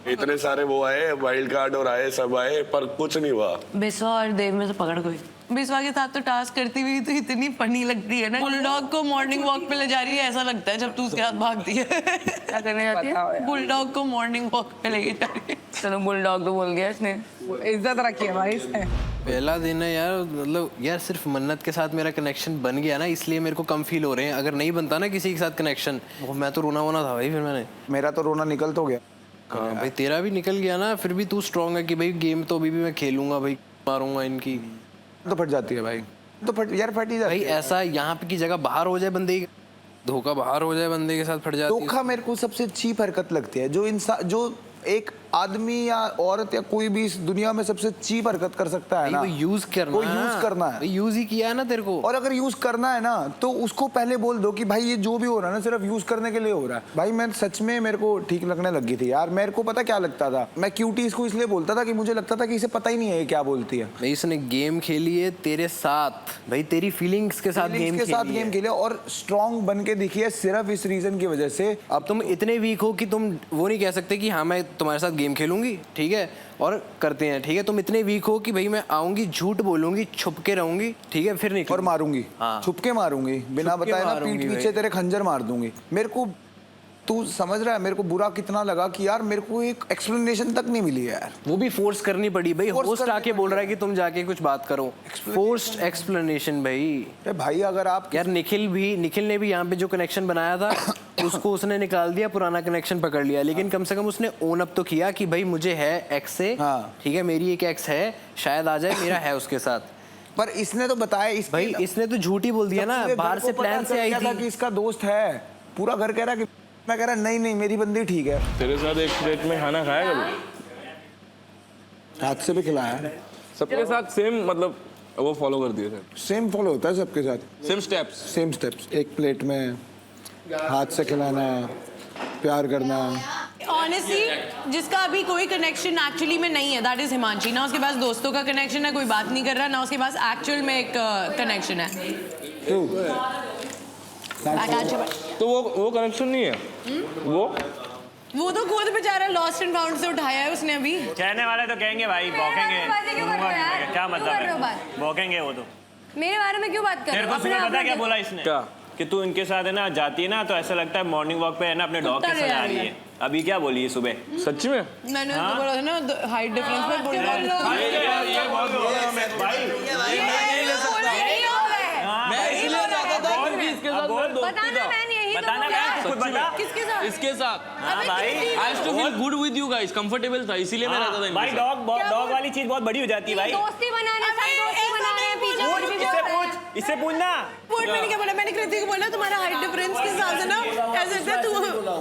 इतने सारे वो आए, वाइल्ड कार्ड और आए, सब आए, पर कुछ नहीं हुआ। बिस्वा और देव में से पकड़ कोई। बिस्वा के साथ तो टास्क करती हुई तो इतनी फनी लगती है ना, बुलडॉग को मॉर्निंग वॉक पे ले जा रही है ऐसा लगता है जब तू उसके साथ भागती है। क्या करने जाती है? बुलडॉग को मॉर्निंग वॉक पे लेके जा रही है। चलो बुलडॉग तो बोल दिया इसने, इज्जत रखी है भाई इसने। पहला दिन है यार, मतलब यार सिर्फ मन्नत के साथ मेरा कनेक्शन बन गया ना, इसलिए मेरे को कम फील हो रहे हैं। अगर नहीं बनता ना किसी के साथ कनेक्शन, मैं तो रोना वोना था भाई। फिर मैंने, मेरा तो रोना निकल तो गया। हाँ भाई तेरा भी निकल गया ना, फिर भी तू स्ट्रांग है कि भाई गेम तो अभी भी मैं खेलूंगा भाई, मारूंगा इनकी। तो फट जाती है भाई, तो फट यार, फट ही जाती भाई है। ऐसा यहाँ पे की जगह बाहर हो जाए बंदे की, धोखा बाहर हो जाए बंदे के साथ फट जाती है। धोखा मेरे को सबसे चीप हरकत लगती है, जो इंसान, जो एक आदमी या औरत या कोई भी इस दुनिया में सबसे चीप हरकत कर सकता है ना, वो यूज करना, वो यूज करना है। यूज ही किया है ना तेरे को। और अगर यूज करना है ना तो उसको पहले बोल दो कि भाई ये जो भी हो रहा है ना सिर्फ यूज करने के लिए हो रहा है। भाई मैं सच में, मेरे को ठीक लगने लगी थी यार। मेरे को पता क्या लगता था, मैं क्यूटी इसको इसलिए बोलता था कि मुझे लगता था कि इसे पता ही नहीं है ये क्या बोलती है। भाई इसने गेम खेली है तेरे साथ, भाई तेरी फीलिंग्स के साथ गेम खेले और स्ट्रॉन्ग बन के दिखी है सिर्फ इस रीजन की वजह से। अब तुम इतने वीक हो कि तुम वो नहीं कह सकते कि हाँ मैं तुम्हारे साथ गेम खेलूंगी, ठीक है, और करते हैं, ठीक है। तुम इतने वीक हो कि भाई मैं आऊंगी, झूठ बोलूंगी, छुप के रहूंगी, ठीक है, फिर नहीं और मारूंगी। हाँ। छुप के मारूंगी, बिना बताए ना, पीठ पीछे तेरे खंजर मार दूंगी। मेरे को तू समझ रहा है मेरे को बुरा कितना लगा कि यार मेरे को एक एक्सप्लेनेशन तक नहीं मिली है यार। वो भी फोर्स करनी पड़ी भाई, होस्ट आके बोल रहा है कि तुम जाके कुछ बात करो, फोर्स्ड एक्सप्लेनेशन भाई। अरे भाई अगर आप यार निखिल ने भी यहाँ पे जो कनेक्शन बनाया था उसको उसने निकाल दिया, पुराना कनेक्शन पकड़ लिया, लेकिन कम से कम उसने ओन अप तो किया कि भाई मुझे है एक्स से, ठीक है, मेरी एक एक्स है, शायद आ जाए, मेरा है उसके साथ। पर इसने तो बताया, भाई इसने तो झूठ ही बोल दिया ना, बाहर से प्लान से आई थी कि इसका दोस्त है, पूरा घर कह रहा कि मैं कह रहा नहीं मेरी बंदी ठीक है। तेरे साथ एक प्लेट में खाना खाया कभी? हाथ से भी खिलाया सबके साथ सेम, मतलब वो फॉलो कर दिए थे? सेम फॉलो होता है सबके साथ, सेम स्टेप्स। एक प्लेट में हाथ से खिलाना, प्यार करना। ऑनेस्टली जिसका अभी कोई कनेक्शन एक्चुअली में नहीं है, दैट इज हिमांशी। ना उसके पास दोस्तों का कनेक्शन है, कोई बात नहीं कर रहा, ना उसके पास एक्चुअल में एक कनेक्शन है। तो वो कनेक्शन नहीं है। वो तो खुद बेचारा लॉस्ट एंड फाउंड से उठाया है उसने अभी। कहने वाले तो कहेंगे भाई बौकेंगे, क्या मतलब है, बौकेंगे वो तो। मेरे बारे में क्यों बात कर तेरे रहे को हो? सुबह पता क्या बोला इसने? क्या? कि तू इनके साथ है ना जाती है ना तो ऐसा लगता है मॉर्निंग वॉक पे है ना अपने डॉग के साथ जा रही है। अभी क्या बोली है सुबह? सच्ची में? मैंने तो बोला था ना हाइट डिफरेंस में बोल रहा ये बहुत बोला मैं भाई, मैं इसलिए चाहता था क्योंकि इसके साथ मेरा दोस्ती था। बताना मैं खुद बता। किसके साथ? इसके साथ हाँ भाई, I used to feel good with you guys, comfortable था, इसीलिए मैं रहता था इनके भाई साथ। डॉग वाली चीज बहुत बड़ी हो जाती है भाई। दोस्ती बनाने पीछे इससे पूछना। मैंने क्या बोला? मैंने कृति को बोला तुम्हारा हाइट डिफरेंस के साथ है ना, ऐसे लगता है तू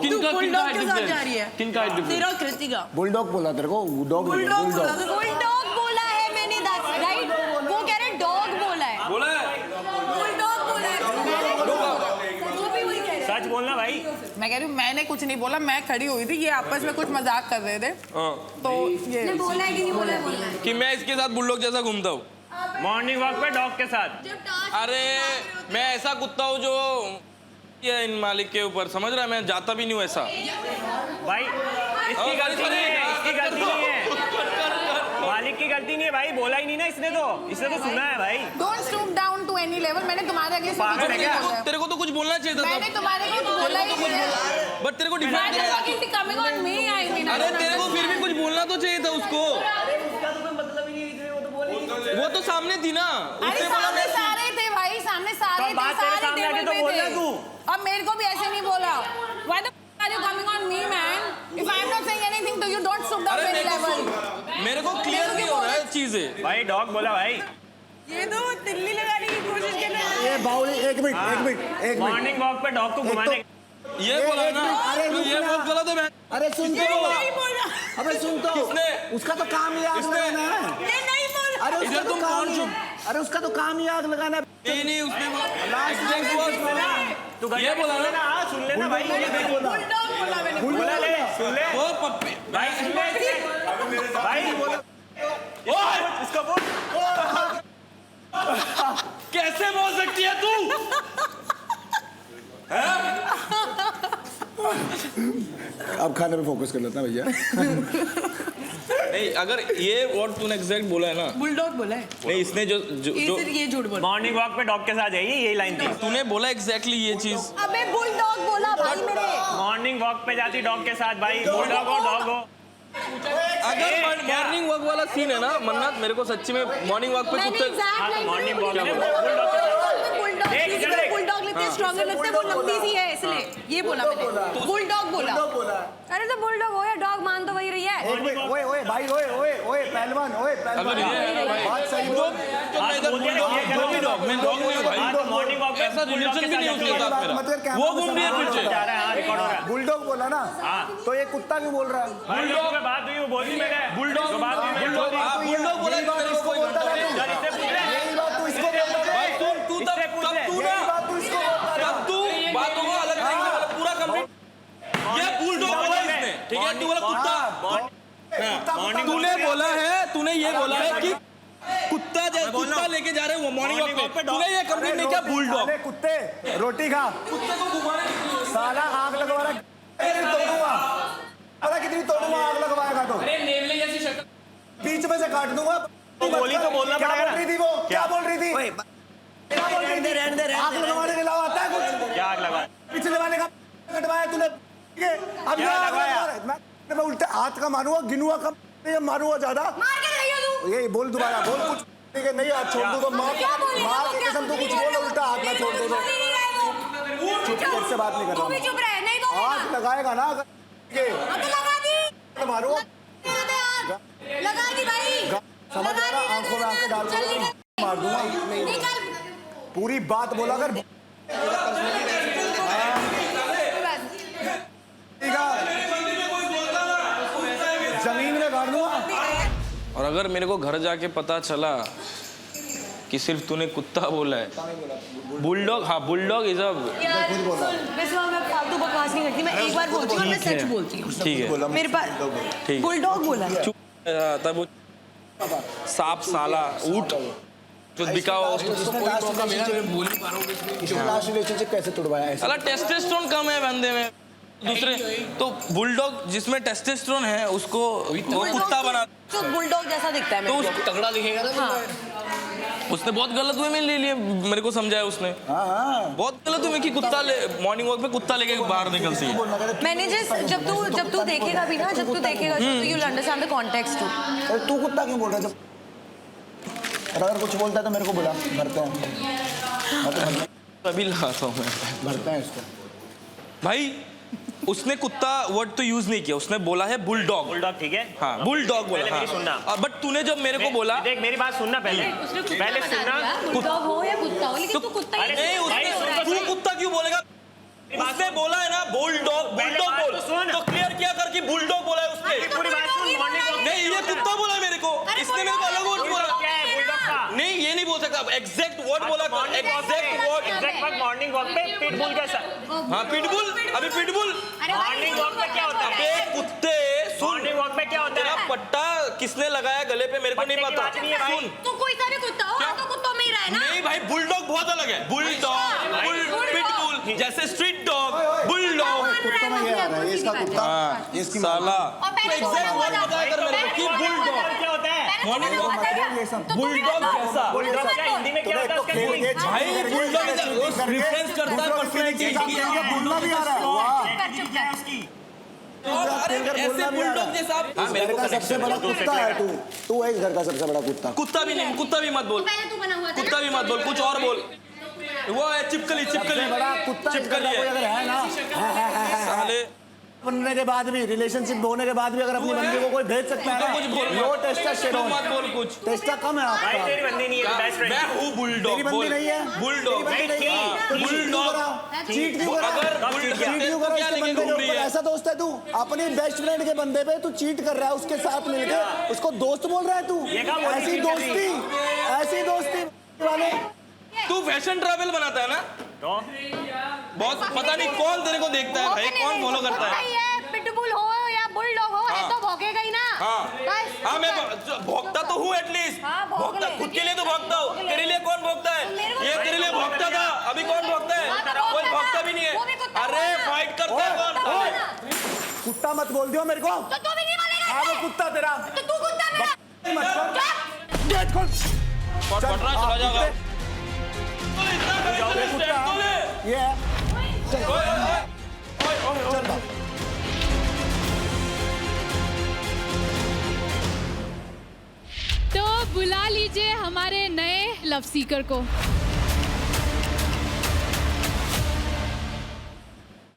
किनका बुलडॉग के साथ difference? जा रही है। किनका height difference? तेरा कृति का। बुलडॉग बोला तेरे को, डॉग बुलडॉग बोला था। बुलडॉग बोला है मैंने, राइट? वो कह रहे डॉग बोला है। बोला है? बुलडॉग बोला है। वो भी वही कह रहे हैं। सच बोलना भाई। मैं कह रही हूँ मैंने कुछ नहीं बोला, मैं खड़ी हुई थी, ये आपस में कुछ मजाक कर रहे थे। तो ये बोला है कि नहीं बोला है? कि मैं इसके साथ बुलडॉग जैसा घूमता हूँ मॉर्निंग वॉक पे डॉग के साथ। अरे मैं ऐसा कुत्ता हूँ जो ये इन मालिक के ऊपर, समझ रहा है, मैं जाता भी नहीं हूँ ऐसा भाई इसकी गलती नहीं है, इसकी गलती नहीं है, मालिक की गलती नहीं है भाई, बोला ही नहीं ना इसने तो सुना है भाई। Don't stoop down to any level. मैंने तुम्हारे आगे से कुछ नहीं बोला। तेरे को तो कुछ बोलना चाहिए था। मैंने तुम्हारे को कुछ बोला ही नहीं है। बट तेरे को defend coming on me, I mean अरे तेरे को फिर भी कुछ बोलना तो चाहिए था उसको। वो तो सामने थी ना, अरे सामने सारे थे भाई, सामने सारे थे, सारे टेबल पे थे। अब मेरे को भी ऐसे नहीं बोला। Why the f are you coming on me, man? If I am not saying anything to you, don't stoop down to any level. मेरे को क्लियर नहीं हो रहा है चीजें। भाई डॉग बोला भाई। ये तो तिल्ली लगाने की कोशिश कर रहा है। ये बाउली, एक मिनट। मॉर्निंग वॉक पे डॉग को घुमाने। ये बोला ना, ये बोला तो मैं। अरे सुन तो, नहीं बोला। अबे सुन तो, किसने? उसका तो काम ही आग लगाना है। ये नहीं बोला। अरे उसका इधर तो तुम काम कौन ही, चुप? अरे उसका तो काम ही आग लगाना है। नहीं उसने तू ये बोला ना, हाँ सुन लेना भाई। बुलडॉग बोला मैंने। बोला ले, सुन ले वो पप्पी भाई, सुन ले भाई। ओए इसका बोल। कैसे बोल सकती है तू? अब खाने पे फोकस कर लेता है भैया। नहीं अगर ये वर्ड तूने एग्जैक्ट बोला है ना, बुलडॉग बोला है। नहीं इसने जो ये झूठ बोला। मॉर्निंग वॉक पे डॉग के साथ जाइए, यही लाइन थी। तूने बोला एग्जैक्टली ये चीज। अबे बुलडॉग बोला भाई मेरे। मॉर्निंग वॉक पे जाती डॉग के साथ भाई, बुलडॉग हो डॉग हो। अगर मॉर्निंग वॉक वाला सीन है ना मन्नत, मेरे को सच्ची में मॉर्निंग वॉक पे कुत्ते मॉर्निंग वॉक में बुलडॉग लेते स्ट्रॉन्गर लगते हैं, वो लंबी सी है इसलिए ये बोला मैंने। बुलडॉग बोला। अरे तो बुलडॉग हो या डॉग, मान तो वही रही है। ओए भाई, ओए पहलवान, अगर ये बात सही तो मैं इधर बुलडॉग, मैं डॉग नहीं हूं भाई। मॉर्निंग वॉक पे ऐसा रिलेशन भी नहीं उसके साथ मेरा। वो घूम रही है पीछे। जा रहा है, हाँ रिकॉर्ड हो रहा है। बुलडॉग बोला ना, तो ये कुत्ता क्यों बोल रहा है? बुलडॉग पे बात हुई, वो बोली मैंने। बुलडॉग बात हुई मैंने। बुलडॉग बोला कि मेरे को कोई बोलता घंटा है नहीं। तू। इससे पूछ ले। यही बात तू इसको बोलता है। भाई तू तब तू ना, यही बात तू इसको बोलता है। तब तू बातों को अलग तरीके से पूरा कंप्लीट। ये बुलडॉग बोला इसने, ठीक है? तू बोला कुत्ता। तूने बोला है, तूने ये बोला है कि कुत्ता जैसे कुत्ता लेके जा रहे हो मॉर्निंग वॉक पे, तूने ये कंप्लीट नहीं किया बुलडॉग। अरे कुत्ते रोटी खा, कुत्ते को घुमाने साला आग लगवा रहा है। तोड़ूंगा, पता कितनी तोड़ूंगा आग लगवाएगा तो। अरे नेवले जैसी शक्ल बीच में से काट दूंगा। बोली तो बोलना क्या पड़ेगा बोल रही थी वो? क्या बोल रही थी? क्या बोल रही थी? आग लगवाने के अलावा आता है कुछ? क्या आग लगा? पिछले वाले का कटवाया तूने, ठीक है? अब क्या ये आग लगवाया? लगवा रहा है। मैं उल्टा हाथ का मारूंगा, गिनूंगा कम, ये मारूंगा ज्यादा। मार के रही हो तू। ये बोल दोबारा, बोल कुछ। ठीक है, नहीं हाथ छोड़ दूंगा, मार क्या बोलेगा? मार तो की क्या कसम तू तुम कुछ नहीं बोल, बोल उल्टा हाथ ना छोड़ दो तो। बोल ही नहीं रहा है वो। चुप, तेरे से बात नहीं कर तू भी रहा। चुप रहे, नहीं बोलेगा। आग लगाएगा ना, ये हाँ तो लगा दी। मारूंगा। लगा दी भाई। समझ आ रहा, आंखों में आंखें डाल चल निकल। मार दूंगा। निकल। पूरी बात बोला कर। जमीन में गाड़ दूंगा। और अगर मेरे को घर जाके पता चला कि सिर्फ तूने कुत्ता बोला है। बुलडॉग, हाँ बुलडॉग इज अ बिस्वा, मैं फालतू बकवास नहीं करती, मैं एक बार बोलती हूँ और मैं सच बोलती हूँ। ठीक है, मेरे पास ठीक। बुलडॉग बोला है। तब वो सांप साला ऊँट जो बिका हुआ रिलेशनशिप कैसे तोड़वाया है? साला टेस्टोस्टेरोन कम है बंदे में। दूसरे तो बुलडॉग जिसमें टेस्टोस्टेरोन है उसको वो कुत्ता बना, तो बुलडॉग जैसा दिखता है तो मेरे को। उसको तगड़ा दिखेगा ना। हाँ। उसने बहुत गलत वे में ले लिया, मेरे को समझाया उसने। बहुत गलत वे में कि कुत्ता ले मॉर्निंग वॉक पे कुत्ता लेके बाहर निकलती है। मैंने जब तू देखेगा भी ना, जब तू देखेगा तो you will understand the context too. तू कुत्ता क्यों बोल रहा है? जब अगर कुछ बोलता है तो मेरे को बुला, भरते हैं। अभी लगाता हूँ मैं, भरते हैं इसको। भाई उसने कुत्ता वर्ड तो यूज नहीं किया, उसने बोला है बुलडॉग। बुलडॉग ठीक है, हाँ बुलडॉग बोला। पहले मेरी सुनना। बट तूने जब मेरे को बोला, देख मेरी बात सुनना पहले सुनना। बुलडॉग हो या कुत्ता हो, लेकिन तू कुत्ता ही नहीं तू कुत्ता क्यों बोलेगा? उसने बोला है ना बुलडॉग, बुलडॉग बोल तो क्लियर किया कर कि बुलडॉग बोला है उसने। पूरी बात सुन। मॉर्निंग वॉक नहीं ये कुत्ता बोला है मेरे को, इसने मेरे को अलग वर्ड बोला। क्या है बुलडॉग का? नहीं ये नहीं बोल सकता, एग्जैक्ट वर्ड बोला कर, exact word. Exact morning walk पे पिटबुल कैसा? हाँ पिटबुल, अभी पिटबुल मॉर्निंग वॉक पे क्या होता है? अबे कुत्ते सुन, मॉर्निंग वॉक पे क्या होता तेरा है? पट्टा किसने लगाया गले पे मेरे को नहीं पता। सुन तो कोई सा भी कुत्ता हो, तो कुत्तों में ही रहे ना। नहीं भाई बुलडॉग बहुत अलग है। बुलडॉग, पिटबुल जैसे स्ट्रीट डॉग, बुलडॉग। कुत्ता में ये आ रहा है, इसका कुत्ता, इसकी साला एग्जैक्ट वर्ड बताया कर मेरे को कि बुलडॉग क्या होता है? मॉर्निंग वॉक ये सब बुलडॉग कैसा? बुलडॉग क्या हिंदी में क्या होता है उसका मीनिंग? भाई बुलडॉग रिफरेंस करता है पर्सनैलिटी की। बोलना भी आ रहा है। वाह, अरे ऐसे बुलडॉग जैसा हाँ मेरे को सबसे बड़ा कुत्ता है तू। तू है इस घर का सबसे बड़ा कुत्ता। कुत्ता भी नहीं, कुत्ता भी मत बोल, पहले तू बना हुआ था कुत्ता भी मत बोल, कुछ और बोल। वो है चिपकली, चिपकली बड़ा कुत्ता इस घर चिपकली का कोई है अगर है ना, साले। बनने के बाद भी, रिलेशनशिप होने के बाद भी अगर अपनी बंदी को कोई भेज सकता है तो ना, कुछ बोल लो टेस्टोस्टेरोन। मत बोल कुछ। टेस्टा कम है भाई आपका। तेरी बंदी नहीं है, बेस्ट फ्रेंड। मैं हूँ बुलडॉग। तेरी बंदी नहीं है, बुलडॉग तेरी बंदी नहीं है, तो बुलडॉग। चीट क्यों करा? अगर चीट क्यों करा क्या इसके लेके बंदे के घूम रही ऊपर? है? ऐसा दोस्त है तू? अपनी बेस्ट फ्रेंड के बंदे पे तू चीट कर रहा है, उसके साथ मिलके उसको दोस्त बोल रहा है तू? ये क्या बोल रही ऐसी है? दोस्ती वाले तू फैशन ट्रैवल बनाता है ना, तो बहुत पता नहीं कौन तेरे को देखता है भाई, कौन फॉलो करता है। पिटबुल हो या बुलडॉग हो, ये तो भौंकेगा ही ना। हाँ बस। हाँ मैं भौंकता तो हूँ एटलीस्ट। हाँ, भौंक भौंकता ले। खुद के लिए तो भौंकता हूँ, तेरे लिए कौन भौंकता है? ये तेरे लिए भौंकता था, अभी कौन भौंकता है? हाँ, तो कोई भौंकता भौंकता था। भी नहीं वो भी है। कुत्ता अरे था। फाइट करता है कौन? कुत्ता मत बोल दियो मेरे को। तो तू भी नहीं बोलेगा। हाँ वो कुत्ता तेरा। तो तू कुत्ता मेरा। मत कर। गेट खोल। पट पटरा चला जाएगा। ये है। चल भाग। तो बुला लीजिए हमारे नए लव सीकर को।